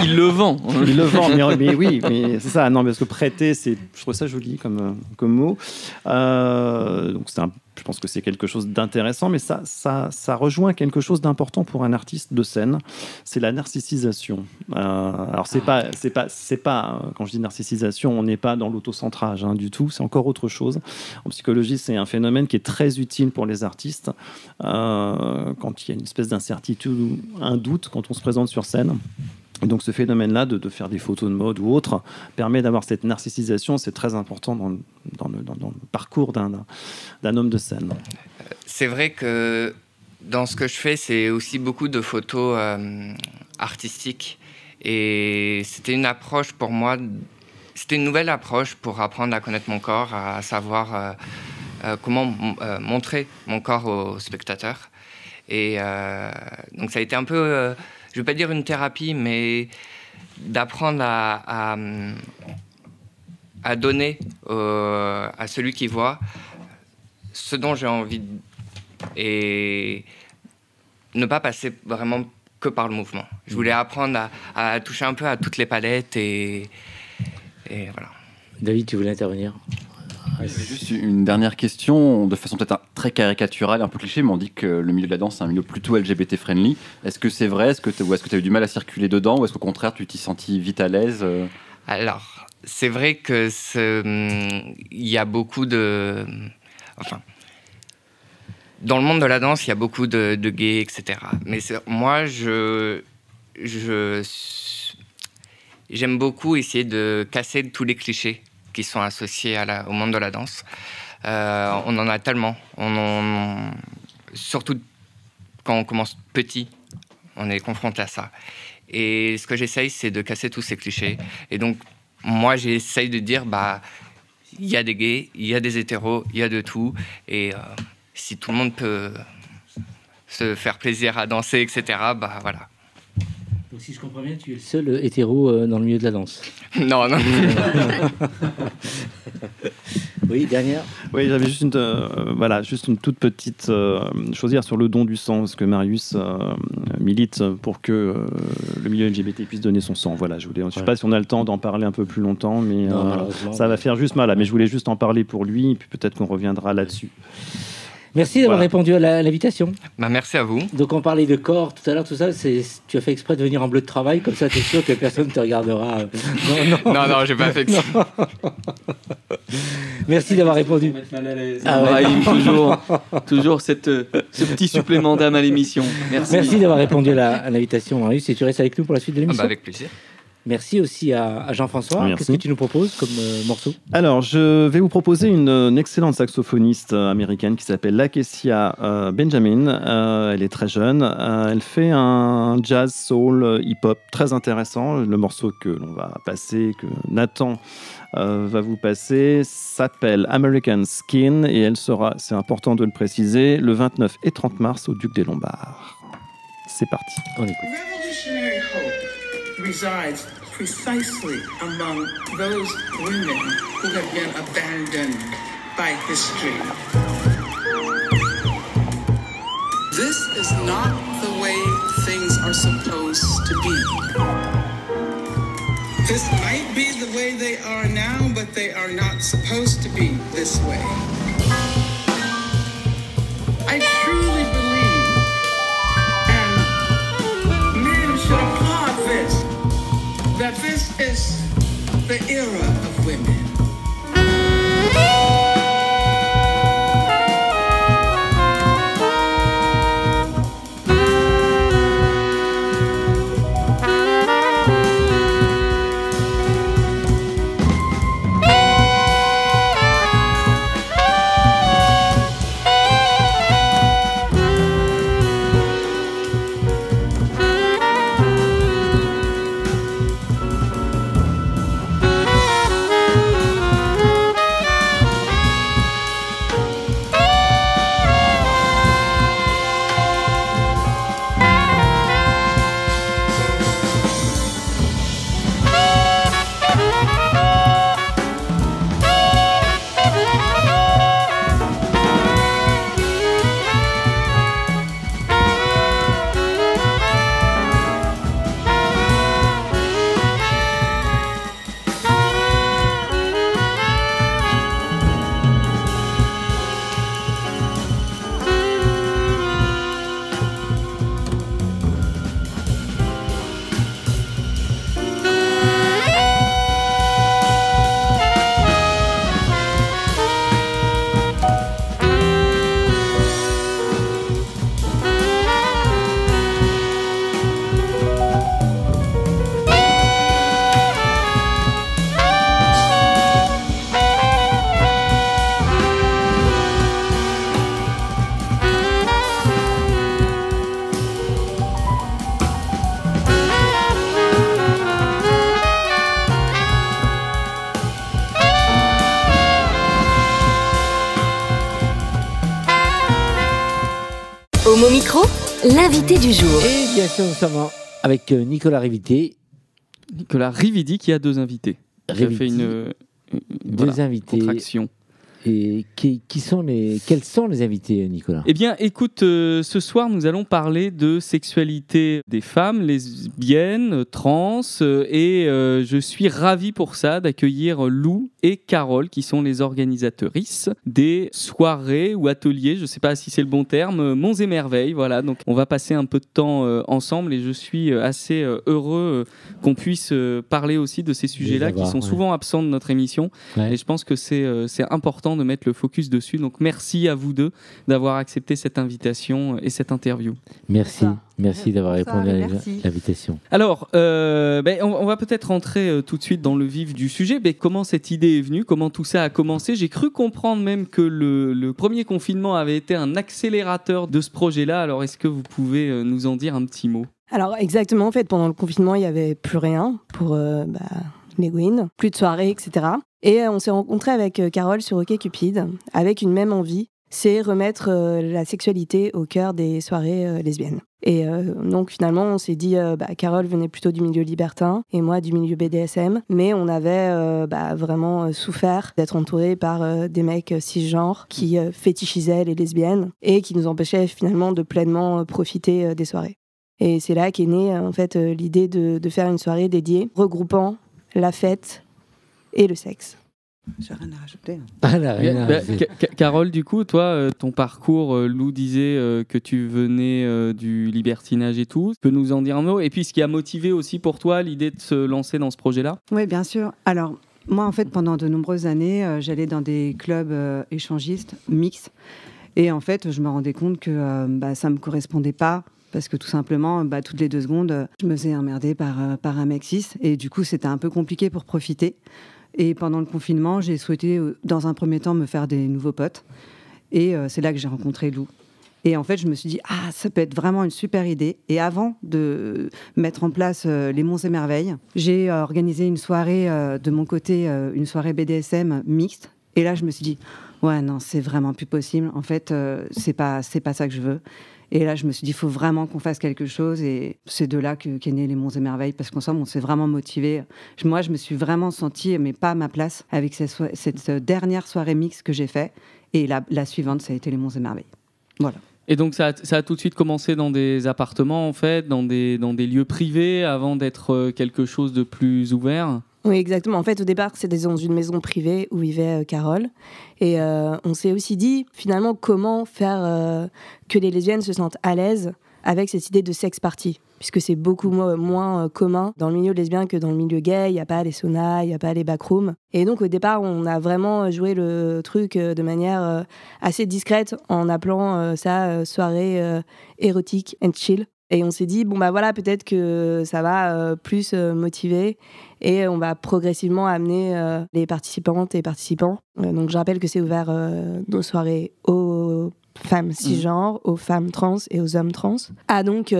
Il le vend. Il le vend, mais oui, mais c'est ça. Non, parce que prêter, je trouve ça joli comme mot. Donc je pense que c'est quelque chose d'intéressant, mais ça rejoint quelque chose d'important pour un artiste de scène, c'est la narcissisation. Alors c'est pas quand je dis narcissisation, on n'est pas dans l'autocentrage du tout, c'est encore autre chose. En psychologie, c'est un phénomène qui est très utile pour les artistes quand il y a une espèce d'incertitude ou un doute quand on se présente sur scène. Et donc ce phénomène-là de faire des photos de mode ou autre permet d'avoir cette narcissisation, c'est très important dans le parcours d'un homme de scène. C'est vrai que dans ce que je fais, c'est aussi beaucoup de photos artistiques. Et c'était une approche pour moi, c'était une nouvelle approche pour apprendre à connaître mon corps, à savoir comment montrer mon corps aux spectateurs. Et donc ça a été un peu... je ne veux pas dire une thérapie, mais d'apprendre à donner à celui qui voit ce dont j'ai envie et ne pas passer vraiment que par le mouvement. Je voulais apprendre à toucher un peu à toutes les palettes et voilà. David, tu voulais intervenir ? Juste une dernière question, de façon peut-être très caricaturale, un peu cliché, mais on dit que le milieu de la danse c'est un milieu plutôt LGBT-friendly. Est-ce que c'est vrai ? Est-ce que tu as eu du mal à circuler dedans ? Ou est-ce qu'au contraire tu t'y sentis vite à l'aise ? Alors, c'est vrai que il y a beaucoup de... Enfin, dans le monde de la danse, il y a beaucoup de gays, etc. Mais moi, j'aime beaucoup essayer de casser tous les clichés qui sont associés au monde de la danse. On en a tellement. Surtout quand on commence petit, on est confronté à ça. Et ce que j'essaye, c'est de casser tous ces clichés. Et donc, moi, j'essaye de dire, il y a des gays, il y a des hétéros, il y a de tout. Et si tout le monde peut se faire plaisir à danser, etc., voilà. Donc, si je comprends bien, tu es le seul hétéro dans le milieu de la danse. Non. Oui, dernière. Oui, j'avais juste une toute petite chose à dire sur le don du sang, parce que Marius milite pour que le milieu LGBT puisse donner son sang. Voilà, je ne sais pas si on a le temps d'en parler un peu plus longtemps, mais ça va faire juste mal. Mais je voulais juste en parler pour lui, et puis peut-être qu'on reviendra là-dessus. Merci d'avoir répondu à l'invitation. Merci à vous. Donc on parlait de corps tout à l'heure, tout ça. Tu as fait exprès de venir en bleu de travail, comme ça tu es sûr que personne ne te regardera. Non, j'ai pas fait ça. Merci d'avoir répondu. Toujours ce petit supplément d'âme à l'émission. Merci d'avoir répondu à l'invitation, Marius, et tu restes avec nous pour la suite de l'émission. Avec plaisir. Merci aussi à Jean-François. Merci. Qu'est-ce que tu nous proposes comme morceau? Alors, je vais vous proposer une excellente saxophoniste américaine qui s'appelle Lakecia Benjamin. Elle est très jeune. Elle fait un jazz, soul, hip-hop très intéressant. Le morceau que l'on va passer, que Nathan va vous passer, s'appelle American Skin et elle sera, c'est important de le préciser, le 29 et 30 mars au Duc des Lombards. C'est parti. On écoute. Revolutionary hope resides precisely among those women who have been abandoned by history. This is not the way things are supposed to be. This might be the way they are now, but they are not supposed to be this way. I truly believe, and men should applaud this, that this is the era of women. Homo Micro, l'invité du jour. Et bien sûr, nous sommes avec Nicolas Riviti. Nicolas Rividi qui a deux invités. Qui a fait deux invités. Contraction. Et quels sont les invités, Nicolas? Eh bien, écoute, ce soir, nous allons parler de sexualité des femmes, lesbiennes, trans, et je suis ravi pour ça d'accueillir Lou et Carole, qui sont les organisatrices des soirées ou ateliers, je ne sais pas si c'est le bon terme, Monts et Merveilles. Voilà, donc on va passer un peu de temps ensemble et je suis assez heureux qu'on puisse parler aussi de ces sujets-là qui sont souvent absents de notre émission. Ouais. Et je pense que c'est important de mettre le focus dessus. Donc merci à vous deux d'avoir accepté cette invitation et cette interview. Merci d'avoir répondu à l'invitation. Alors, on va peut-être rentrer tout de suite dans le vif du sujet. Comment cette idée est venue? Comment tout ça a commencé? J'ai cru comprendre même que le premier confinement avait été un accélérateur de ce projet-là. Alors, est-ce que vous pouvez nous en dire un petit mot? Alors, exactement. En fait, pendant le confinement, il n'y avait plus rien pour les Gwyn, plus de soirées, etc. Et on s'est rencontrés avec Carole sur OkCupid avec une même envie, c'est remettre la sexualité au cœur des soirées lesbiennes. Et donc finalement on s'est dit, Carole venait plutôt du milieu libertin et moi du milieu BDSM, mais on avait vraiment souffert d'être entourés par des mecs cisgenres qui fétichisaient les lesbiennes et qui nous empêchaient finalement de pleinement profiter des soirées. Et c'est là qu'est née en fait l'idée de faire une soirée dédiée, regroupant la fête et le sexe. J'ai rien à rajouter. Carole, du coup, toi, ton parcours, Lou disait que tu venais du libertinage et tout. Tu peux nous en dire un mot? Et puis, ce qui a motivé aussi pour toi l'idée de se lancer dans ce projet-là? Oui, bien sûr. Alors, moi, en fait, pendant de nombreuses années, j'allais dans des clubs échangistes, mixtes. Et en fait, je me rendais compte que ça ne me correspondait pas Parce que tout simplement, toutes les 2 secondes, je me faisais emmerder par un mec cis. Et du coup, c'était un peu compliqué pour profiter. Et pendant le confinement, j'ai souhaité, dans un premier temps, me faire des nouveaux potes. Et c'est là que j'ai rencontré Lou. Et en fait, je me suis dit, ça peut être vraiment une super idée. Et avant de mettre en place les Monts et Merveilles, j'ai organisé une soirée de mon côté, une soirée BDSM mixte. Et là, je me suis dit, ouais, non, c'est vraiment plus possible. En fait, c'est pas ça que je veux. Et là, je me suis dit, il faut vraiment qu'on fasse quelque chose. Et c'est de là qu'est né les Monts et Merveilles, parce qu'ensemble, on s'est vraiment motivés. Moi, je me suis vraiment sentie, mais pas à ma place, avec cette dernière soirée mixte que j'ai faite. Et la suivante, ça a été les Monts et Merveilles. Voilà. Et donc ça a tout de suite commencé dans des appartements, en fait, dans des lieux privés, avant d'être quelque chose de plus ouvert? Oui, exactement. En fait, au départ, c'était dans une maison privée où vivait Carole. Et on s'est aussi dit, finalement, comment faire que les lesbiennes se sentent à l'aise avec cette idée de sex party, puisque c'est beaucoup moins commun dans le milieu lesbien que dans le milieu gay. Il n'y a pas les saunas, il n'y a pas les backrooms. Et donc, au départ, on a vraiment joué le truc de manière assez discrète, en appelant ça soirée érotique and chill. Et on s'est dit, peut-être que ça va plus motiver et on va progressivement amener les participantes et participants. Donc je rappelle que c'est ouvert nos soirées aux femmes cisgenres, aux femmes trans et aux hommes trans, à donc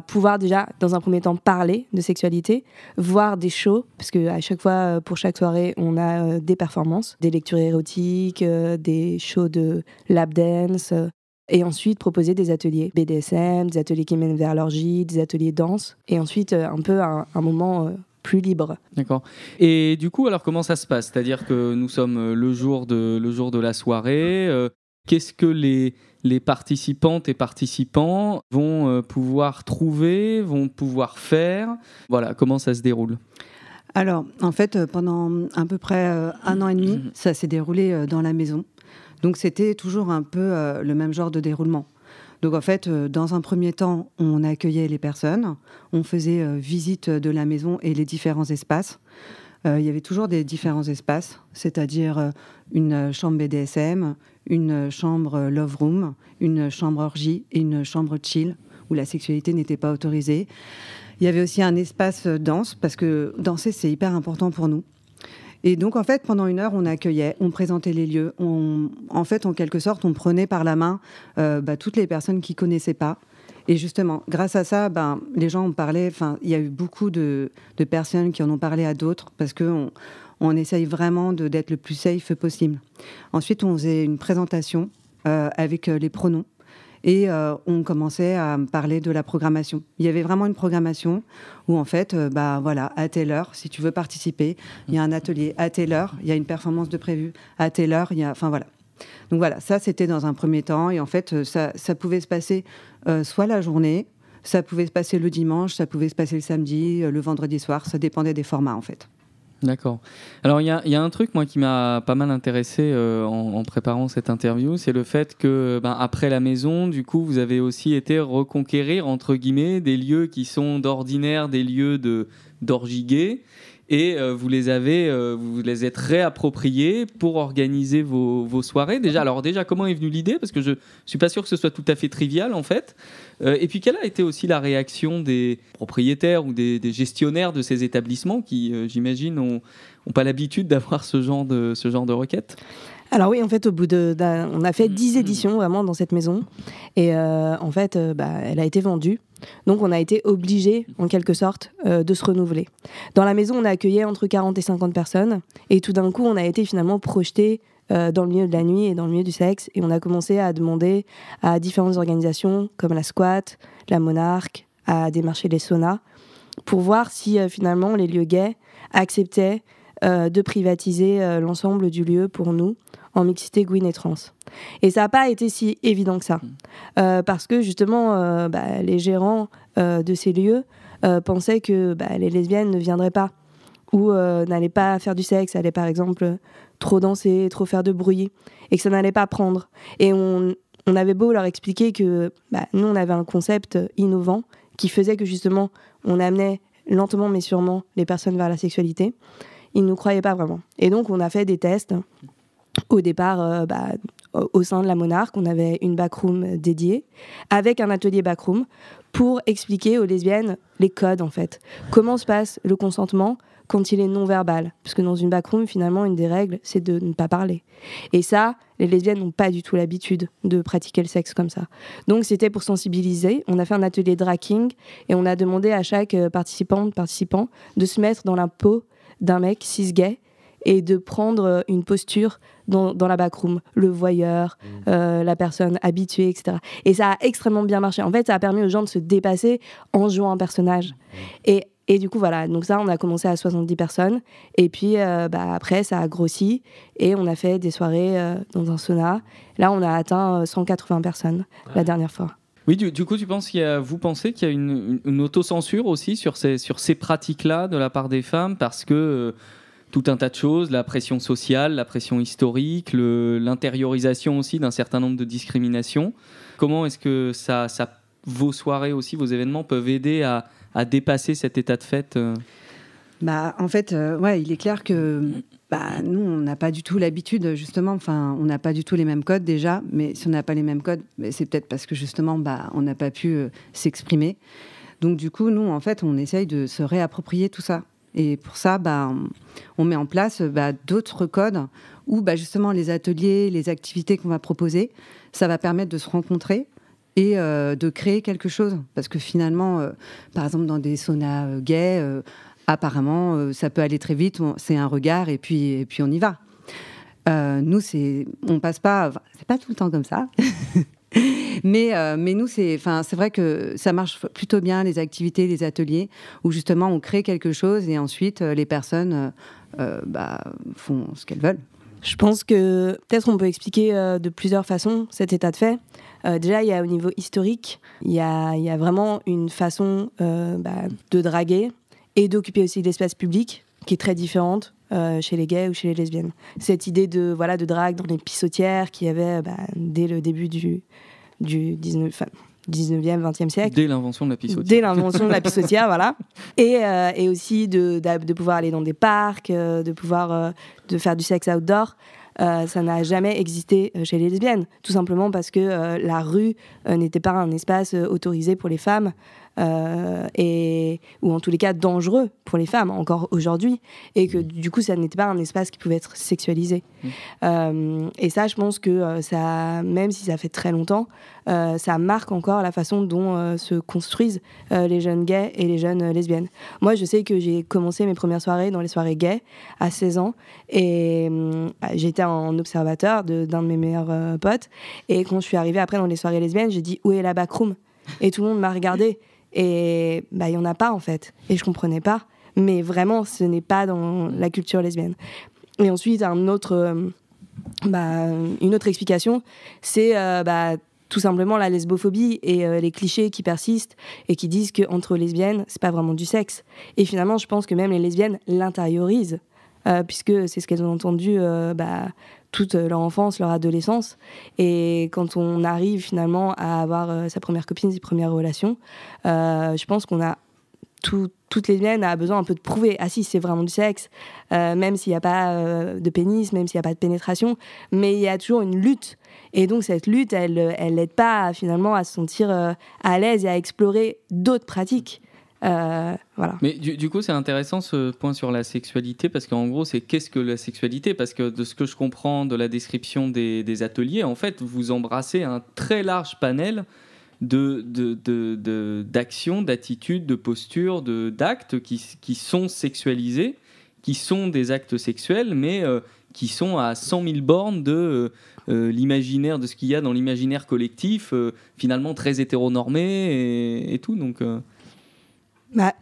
pouvoir déjà, dans un premier temps, parler de sexualité, voir des shows, parce qu'à chaque fois, pour chaque soirée, on a des performances, des lectures érotiques, des shows de lap dance, et ensuite proposer des ateliers BDSM, des ateliers qui mènent vers l'orgie, des ateliers danse, et ensuite un peu un moment plus libre. D'accord. Et du coup, alors comment ça se passe? C'est-à-dire que nous sommes le jour de la soirée. Qu'est-ce que les participantes et participants vont pouvoir trouver, vont pouvoir faire? Voilà, comment ça se déroule? Alors, en fait, pendant à peu près 1 an et demi, ça s'est déroulé dans la maison. Donc, c'était toujours un peu le même genre de déroulement. Donc, en fait, dans un premier temps, on accueillait les personnes, on faisait visite de la maison et les différents espaces. Il y avait toujours des différents espaces, c'est-à-dire une chambre BDSM, une chambre love room, une chambre orgie et une chambre chill, où la sexualité n'était pas autorisée. Il y avait aussi un espace danse, parce que danser, c'est hyper important pour nous. Et donc, en fait, pendant 1 heure, on accueillait, on présentait les lieux. En quelque sorte, on prenait par la main toutes les personnes qui ne connaissaient pas. Et justement, grâce à ça, les gens en parlaient. Il y a eu beaucoup de personnes qui en ont parlé à d'autres, parce qu'on essaye vraiment d'être le plus safe possible. Ensuite, on faisait une présentation avec les pronoms. Et on commençait à parler de la programmation. Il y avait vraiment une programmation où, en fait, à telle heure, si tu veux participer, il y a un atelier. À telle heure, il y a une performance de prévue. À telle heure, il y a... Enfin, voilà. Donc, voilà, ça, c'était dans un premier temps. Et en fait, ça pouvait se passer soit la journée, ça pouvait se passer le dimanche, ça pouvait se passer le samedi, le vendredi soir. Ça dépendait des formats, en fait. D'accord. Alors, il y a un truc, moi, qui m'a pas mal intéressé en préparant cette interview, c'est le fait que, après la maison, du coup, vous avez aussi été reconquérir, entre guillemets, des lieux qui sont d'ordinaire des lieux d'orgie gay, et vous les êtes réappropriés pour organiser vos soirées. Déjà, comment est venue l'idée? Parce que je suis pas sûr que ce soit tout à fait trivial, en fait. Et puis, quelle a été aussi la réaction des propriétaires ou des gestionnaires de ces établissements qui, j'imagine, ont pas l'habitude d'avoir ce genre de requêtes? Alors oui, en fait, on a fait 10 éditions vraiment dans cette maison. Et en fait, elle a été vendue. Donc, on a été obligés, en quelque sorte, de se renouveler. Dans la maison, on a accueilli entre 40 et 50 personnes. Et tout d'un coup, on a été finalement projetés dans le milieu de la nuit et dans le milieu du sexe. Et on a commencé à demander à différentes organisations, comme la Squat, la Monarque, à démarcher les saunas, pour voir si finalement les lieux gays acceptaient de privatiser l'ensemble du lieu pour nous, en mixité gouine et trans. Et ça n'a pas été si évident que ça. Parce que justement, les gérants de ces lieux pensaient que les lesbiennes ne viendraient pas, ou n'allaient pas faire du sexe, allaient par exemple trop danser, trop faire de bruit, et que ça n'allait pas prendre. Et on avait beau leur expliquer que nous, on avait un concept innovant qui faisait que justement, on amenait lentement mais sûrement les personnes vers la sexualité. Ils ne nous croyaient pas vraiment. Et donc, on a fait des tests. Au départ, au sein de la Monarque, on avait une backroom dédiée, avec un atelier backroom, pour expliquer aux lesbiennes les codes, en fait. Comment se passe le consentement quand il est non-verbal. Parce que dans une backroom, finalement, une des règles, c'est de ne pas parler. Et ça, les lesbiennes n'ont pas du tout l'habitude de pratiquer le sexe comme ça. Donc, c'était pour sensibiliser. On a fait un atelier drag king et on a demandé à chaque participant de se mettre dans la peau d'un mec cis-gay et de prendre une posture dans la backroom, le voyeur, la personne habituée, etc. Et ça a extrêmement bien marché. En fait, ça a permis aux gens de se dépasser en jouant un personnage. Et du coup, voilà. Donc ça, on a commencé à 70 personnes. Et puis, après, ça a grossi. Et on a fait des soirées dans un sauna. Là, on a atteint 180 personnes la dernière fois. Oui, du coup, vous pensez qu'il y a une autocensure aussi sur ces pratiques-là de la part des femmes, parce que tout un tas de choses, la pression sociale, la pression historique, l'intériorisation aussi d'un certain nombre de discriminations. Comment est-ce que vos soirées aussi, vos événements peuvent aider à dépasser cet état de fait En fait, il est clair que nous, on n'a pas du tout l'habitude, justement, on n'a pas du tout les mêmes codes déjà, mais si on n'a pas les mêmes codes, c'est peut-être parce que justement, on n'a pas pu s'exprimer. Donc du coup, nous, en fait, on essaye de se réapproprier tout ça. Et pour ça, on met en place d'autres codes où justement les ateliers, les activités qu'on va proposer, ça va permettre de se rencontrer et de créer quelque chose. Parce que finalement, par exemple, dans des saunas gays, apparemment, ça peut aller très vite. C'est un regard et puis on y va. Nous, on passe pas... c'est pas tout le temps comme ça. Mais nous, c'est vrai que ça marche plutôt bien, les activités, les ateliers, où justement on crée quelque chose et ensuite les personnes font ce qu'elles veulent. Je pense que peut-être on peut expliquer de plusieurs façons cet état de fait. Déjà, il y a au niveau historique, il y a vraiment une façon de draguer et d'occuper aussi l'espace public qui est très différente chez les gays ou chez les lesbiennes. Cette idée de drague dans les pissotières qu'il y avait dès le début du 19e, 20e siècle. Dès l'invention de la pissotière. Dès l'invention de la pissotière, voilà. Et aussi de pouvoir aller dans des parcs, de pouvoir de faire du sexe outdoor. Ça n'a jamais existé chez les lesbiennes, tout simplement parce que la rue n'était pas un espace autorisé pour les femmes, ou en tous les cas dangereux pour les femmes, encore aujourd'hui, et que du coup ça n'était pas un espace qui pouvait être sexualisé. Et ça, je pense que ça, même si ça fait très longtemps, ça marque encore la façon dont se construisent les jeunes gays et les jeunes lesbiennes. Moi, je sais que j'ai commencé mes premières soirées dans les soirées gays à 16 ans, et j'étais en observateur d'un de mes meilleurs potes, et quand je suis arrivée après dans les soirées lesbiennes, j'ai dit « Où est la backroom ?» Et tout le monde m'a regardée. Et il n'y en a pas, en fait. Et je ne comprenais pas. Mais vraiment, ce n'est pas dans la culture lesbienne. Et ensuite, une autre explication, c'est tout simplement la lesbophobie et les clichés qui persistent et qui disent qu'entre lesbiennes, ce n'est pas vraiment du sexe. Et finalement, je pense que même les lesbiennes l'intériorisent, puisque c'est ce qu'elles ont entendu toute leur enfance, leur adolescence. Et quand on arrive finalement à avoir sa première copine, ses premières relations, je pense qu'on a toutes les lesbiennes a besoin un peu de prouver. Ah si, c'est vraiment du sexe, même s'il n'y a pas de pénis, même s'il n'y a pas de pénétration, mais il y a toujours une lutte. Et donc cette lutte, elle l'aide pas finalement à se sentir à l'aise et à explorer d'autres pratiques. Voilà. Mais du coup, c'est intéressant ce point sur la sexualité, parce qu'en gros, c'est qu'est-ce que la sexualité ? Parce que de ce que je comprends de la description des ateliers, en fait, vous embrassez un très large panel d'actions, d'attitudes, de postures, d'actes qui sont sexualisés, qui sont des actes sexuels, mais qui sont à 100 000 bornes de l'imaginaire, de ce qu'il y a dans l'imaginaire collectif, finalement très hétéronormé et tout, donc...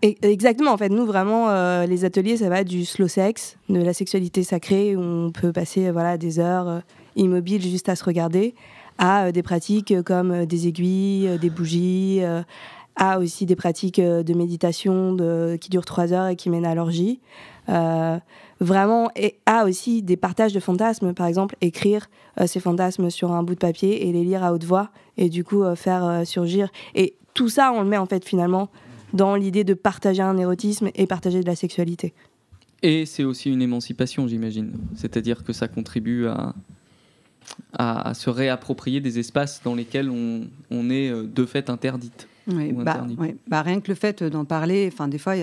Exactement, en fait, nous vraiment les ateliers, ça va du slow sex, de la sexualité sacrée où on peut passer des heures immobiles juste à se regarder, à des pratiques comme des aiguilles, des bougies, à aussi des pratiques de méditation qui durent 3 heures et qui mènent à l'orgie, vraiment, et à aussi des partages de fantasmes, par exemple écrire ces fantasmes sur un bout de papier et les lire à haute voix et du coup faire surgir, et tout ça on le met en fait finalement dans l'idée de partager un érotisme et partager de la sexualité. Et c'est aussi une émancipation, j'imagine. C'est-à-dire que ça contribue à se réapproprier des espaces dans lesquels on est de fait interdite. Oui, rien que le fait d'en parler, des fois,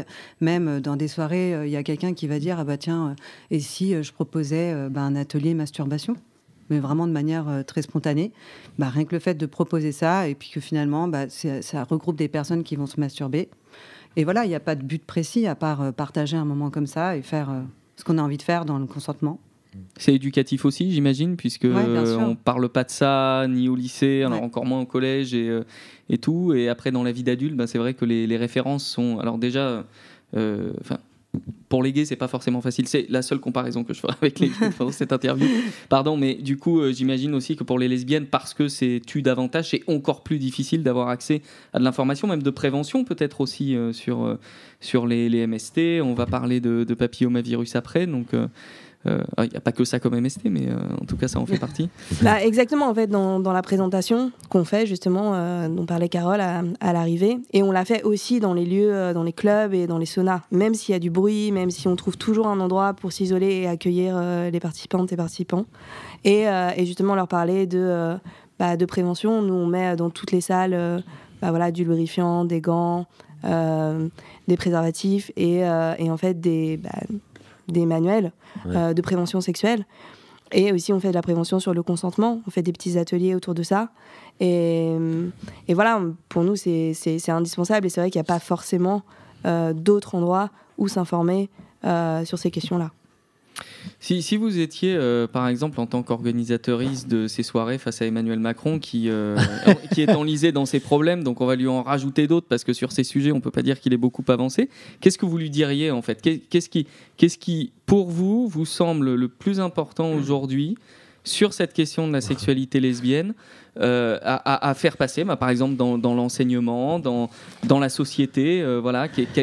même dans des soirées, il y a quelqu'un qui va dire ah bah tiens, et si je proposais un atelier masturbation, mais vraiment de manière très spontanée. Rien que le fait de proposer ça, et puis que finalement, ça regroupe des personnes qui vont se masturber. Et voilà, il n'y a pas de but précis à part partager un moment comme ça et faire ce qu'on a envie de faire dans le consentement. C'est éducatif aussi, j'imagine, puisque on parle pas de ça ni au lycée, alors encore moins au collège et tout. Et après, dans la vie d'adulte, c'est vrai que les références sont... Alors déjà, pour les gays, c'est pas forcément facile. C'est la seule comparaison que je ferai avec les gays pendant cette interview. Pardon, mais du coup, j'imagine aussi que pour les lesbiennes, parce que c'est tu davantage, c'est encore plus difficile d'avoir accès à de l'information, même de prévention peut-être aussi sur les MST. On va parler de papillomavirus après, donc... Il n'y a pas que ça comme MST, mais en tout cas, ça en fait partie. Exactement, en fait, dans la présentation qu'on fait, justement, dont parlait Carole à l'arrivée, et on l'a fait aussi dans les lieux, dans les clubs et dans les saunas, même s'il y a du bruit, même si on trouve toujours un endroit pour s'isoler et accueillir les participantes et participants, et justement leur parler de prévention. Nous, on met dans toutes les salles du lubrifiant, des gants, des préservatifs et en fait des manuels de prévention sexuelle, et aussi on fait de la prévention sur le consentement, on fait des petits ateliers autour de ça, et voilà, pour nous c'est indispensable, et c'est vrai qu'il n'y a pas forcément d'autres endroits où s'informer sur ces questions-là. Si vous étiez, par exemple, en tant qu'organisatrice de ces soirées face à Emmanuel Macron, qui est enlisé dans ses problèmes, donc on va lui en rajouter d'autres, parce que sur ces sujets, on ne peut pas dire qu'il est beaucoup avancé, qu'est-ce que vous lui diriez, en fait ? Qu'est-ce qui, pour vous, vous semble le plus important aujourd'hui sur cette question de la sexualité lesbienne à faire passer, par exemple, dans l'enseignement, dans la société,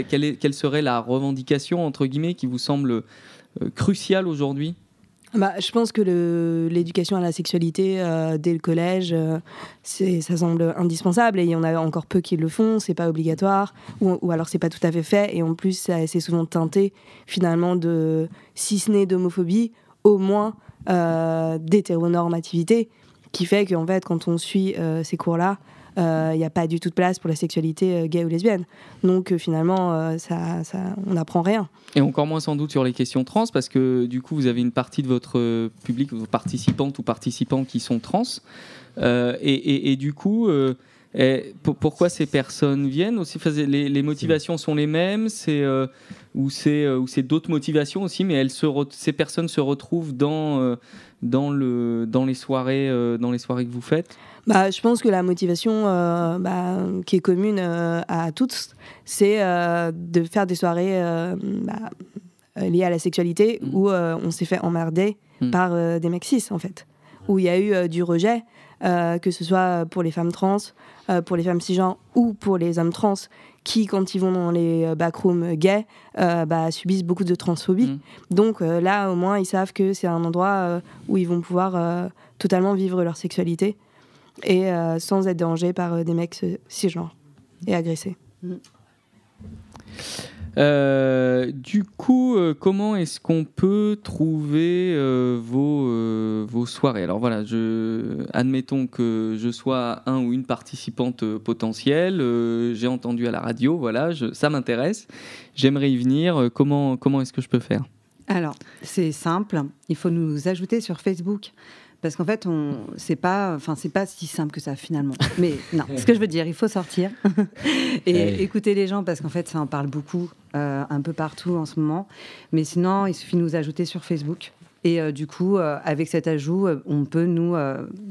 quelle serait la revendication, entre guillemets, qui vous semble... crucial aujourd'hui ? Je pense que l'éducation à la sexualité dès le collège, ça semble indispensable, et il y en a encore peu qui le font, c'est pas obligatoire, ou alors c'est pas tout à fait fait, et en plus c'est souvent teinté finalement si ce n'est d'homophobie, au moins d'hétéronormativité, qui fait qu'en fait quand on suit ces cours-là, il n'y a pas du tout de place pour la sexualité gay ou lesbienne. Donc finalement, on n'apprend rien. Et encore moins sans doute sur les questions trans, parce que du coup, vous avez une partie de votre public, vos participantes ou participants qui sont trans. Et du coup, pourquoi ces personnes viennent aussi, les motivations sont les mêmes, ou c'est d'autres motivations aussi, mais ces personnes se retrouvent dans les soirées que vous faites ? Je pense que la motivation qui est commune à toutes, c'est de faire des soirées liées à la sexualité où on s'est fait emmerder par des mecs cis, en fait, où il y a eu du rejet, que ce soit pour les femmes trans, pour les femmes cisgenres ou pour les hommes trans qui, quand ils vont dans les backrooms gays, subissent beaucoup de transphobie. Donc là, au moins, ils savent que c'est un endroit où ils vont pouvoir totalement vivre leur sexualité et sans être dérangés par des mecs cisgenres et agressés. Du coup, comment est-ce qu'on peut trouver vos soirées ? Alors voilà, admettons que je sois un ou une participante potentielle, j'ai entendu à la radio, voilà, ça m'intéresse, j'aimerais y venir, comment est-ce que je peux faire ? Alors, c'est simple, il faut nous ajouter sur Facebook. Parce qu'en fait, c'est pas si simple que ça finalement. Mais non, ce que je veux dire, il faut sortir et écouter les gens, parce qu'en fait, ça en parle beaucoup un peu partout en ce moment. Mais sinon, il suffit de nous ajouter sur Facebook. Et du coup, avec cet ajout, on peut nous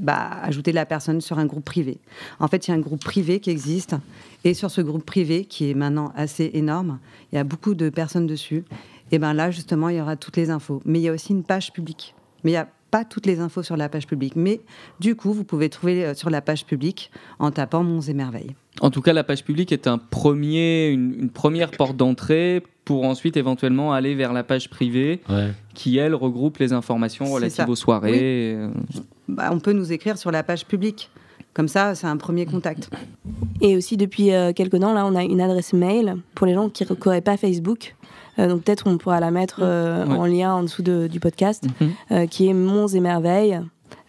ajouter la personne sur un groupe privé. En fait, il y a un groupe privé qui existe. Et sur ce groupe privé, qui est maintenant assez énorme, il y a beaucoup de personnes dessus. Et bien là, justement, il y aura toutes les infos. Mais il y a aussi une page publique. Mais il y a pas toutes les infos sur la page publique, mais du coup, vous pouvez trouver sur la page publique en tapant Monts et Merveilles. En tout cas, la page publique est une première porte d'entrée pour ensuite éventuellement aller vers la page privée qui, elle, regroupe les informations relatives aux soirées. Oui. On peut nous écrire sur la page publique. Comme ça, c'est un premier contact. Et aussi, depuis quelques temps, là, on a une adresse mail pour les gens qui n'auraient pas Facebook. Donc peut-être on pourra la mettre en lien en dessous du podcast, qui est Monts et Merveilles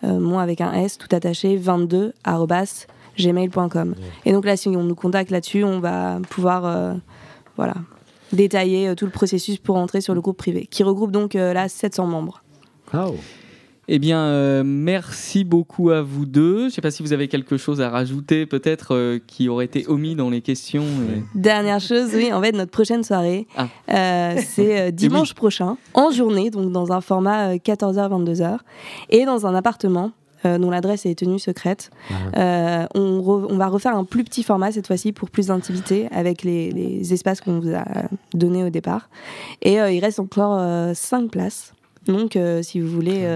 moi avec un S, tout attaché, 22 @gmail.com. Et donc là, si on nous contacte là-dessus, on va pouvoir détailler tout le processus pour entrer sur le groupe privé, qui regroupe donc là 700 membres. Oh. Eh bien, merci beaucoup à vous deux. Je ne sais pas si vous avez quelque chose à rajouter, peut-être, qui aurait été omis dans les questions. Dernière chose, oui, en fait, notre prochaine soirée, c'est dimanche prochain, en journée, donc dans un format 14h-22h, et dans un appartement dont l'adresse est tenue secrète. On va refaire un plus petit format cette fois-ci pour plus d'intimité avec les espaces qu'on vous a donnés au départ. Et il reste encore 5 places. Donc, si vous voulez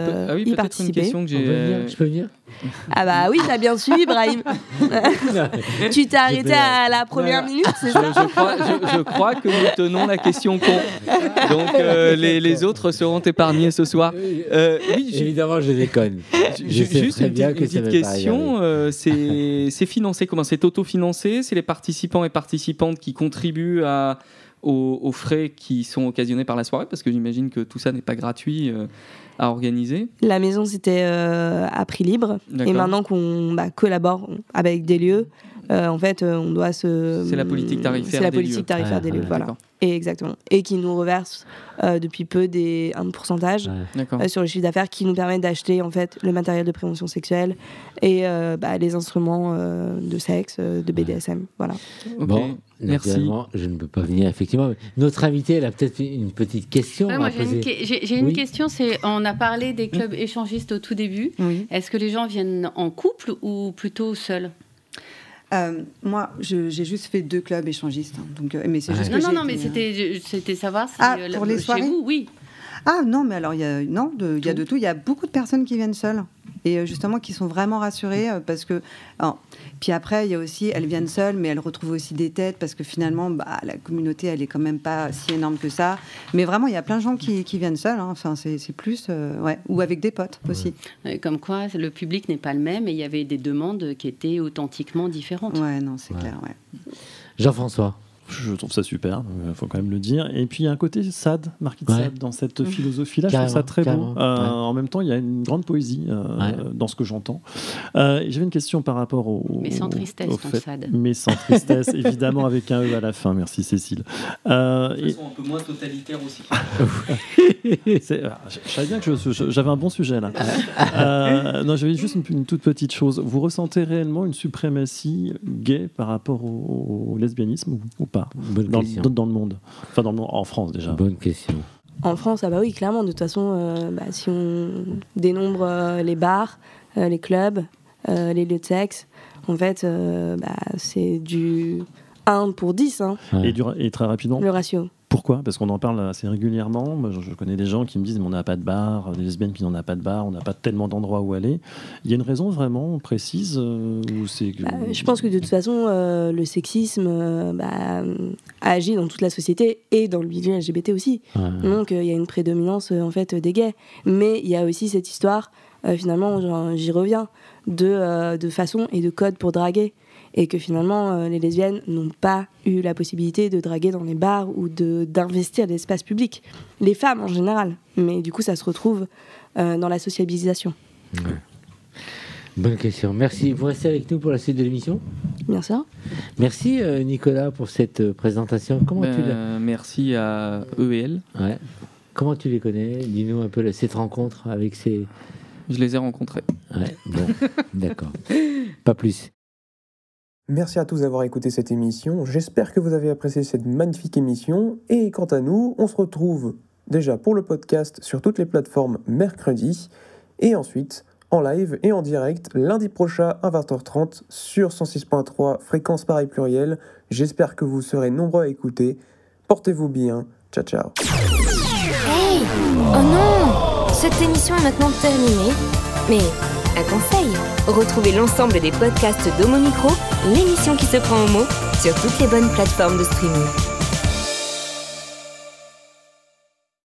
y participer. Une question que je peux venir Ah bah oui, t'as bien suivi, Brahim. Tu t'es arrêté à la première minute, c'est ça? Je crois que nous tenons la question con. Donc, les autres seront épargnés ce soir. Oui, évidemment, je déconne. Juste une petite question. C'est financé comment? C'est autofinancé? C'est les participants et participantes qui contribuent aux frais qui sont occasionnés par la soirée, parce que j'imagine que tout ça n'est pas gratuit à organiser. La maison, c'était à prix libre. D'accord. Et maintenant qu'on collabore avec des lieux, en fait, on doit se... C'est la politique tarifaire des lieux. C'est la politique tarifaire des lieux, voilà. Et exactement. Et qui nous reverse depuis peu un pourcentage sur le chiffre d'affaires qui nous permet d'acheter en fait, le matériel de prévention sexuelle et les instruments de sexe, de BDSM. Voilà. Okay. Bon, naturellement, je ne peux pas venir, effectivement. Notre invité, elle a peut-être une petite question à poser. J'ai une question, on a parlé des clubs échangistes au tout début. Oui. Est-ce que les gens viennent en couple ou plutôt seuls? Moi, j'ai juste fait 2 clubs échangistes. Donc, mais c'est juste non, mais c'était savoir si pour les soirées, chez vous, oui. Ah non, mais alors il y a de tout. Il y a beaucoup de personnes qui viennent seules et justement qui sont vraiment rassurées parce que. Puis après, il y a aussi, elles viennent seules, mais elles retrouvent aussi des têtes parce que finalement, la communauté, elle est quand même pas si énorme que ça. Mais vraiment, il y a plein de gens qui viennent seuls. Hein. Enfin, c'est plus, ou avec des potes aussi. Comme quoi, le public n'est pas le même et il y avait des demandes qui étaient authentiquement différentes. Ouais, non, c'est clair. Ouais. Jean-François. Je trouve ça super, il faut quand même le dire. Et puis il y a un côté SAD, marqué de SAD dans cette philosophie-là, je trouve ça très beau. En même temps, il y a une grande poésie dans ce que j'entends. J'avais une question par rapport mais sans tristesse, ton SAD. Mais sans tristesse, évidemment, avec un E à la fin. Merci Cécile. De toute façon, un peu moins totalitaire aussi. Je savais bien que j'avais un bon sujet là. Non, j'avais juste une toute petite chose. Vous ressentez réellement une suprématie gay par rapport au lesbianisme ou pas dans le monde, enfin en France déjà. Bonne question. En France, oui, clairement. De toute façon, si on dénombre les bars, les clubs, les lieux de sexe, en fait, c'est du 1 pour 10. Hein. Et très rapidement. Le ratio. Pourquoi? Parce qu'on en parle assez régulièrement. Moi, je connais des gens qui me disent mais on n'a pas de bar, des lesbiennes qui n'en a pas de bar, on n'a pas tellement d'endroits où aller. Il y a une raison vraiment précise où c'est que... Je pense que de toute façon, le sexisme agit dans toute la société et dans le milieu LGBT aussi. Donc il y a une prédominance en fait des gays. Mais il y a aussi cette histoire, finalement, j'y reviens, de façon et de code pour draguer. Et que finalement, les lesbiennes n'ont pas eu la possibilité de draguer dans les bars ou d'investir l'espace public. Les femmes en général. Mais du coup, ça se retrouve dans la sociabilisation. Ouais. Bonne question. Merci. Vous restez avec nous pour la suite de l'émission? Bien sûr. Merci Nicolas pour cette présentation. Merci à eux et elles. Ouais. Comment tu les connais? Dis-nous un peu cette rencontre avec ces... Je les ai rencontrés. Ouais, bon, d'accord. Pas plus. Merci à tous d'avoir écouté cette émission. J'espère que vous avez apprécié cette magnifique émission. Et quant à nous, on se retrouve déjà pour le podcast sur toutes les plateformes mercredi. Et ensuite, en live et en direct, lundi prochain à 20h30 sur 106.3 fréquence Paris Pluriel. J'espère que vous serez nombreux à écouter. Portez-vous bien. Ciao, ciao. Hey! Oh non! Cette émission est maintenant terminée. Mais... un conseil, retrouvez l'ensemble des podcasts d'Homo Micro, l'émission qui se prend au mot, sur toutes les bonnes plateformes de streaming.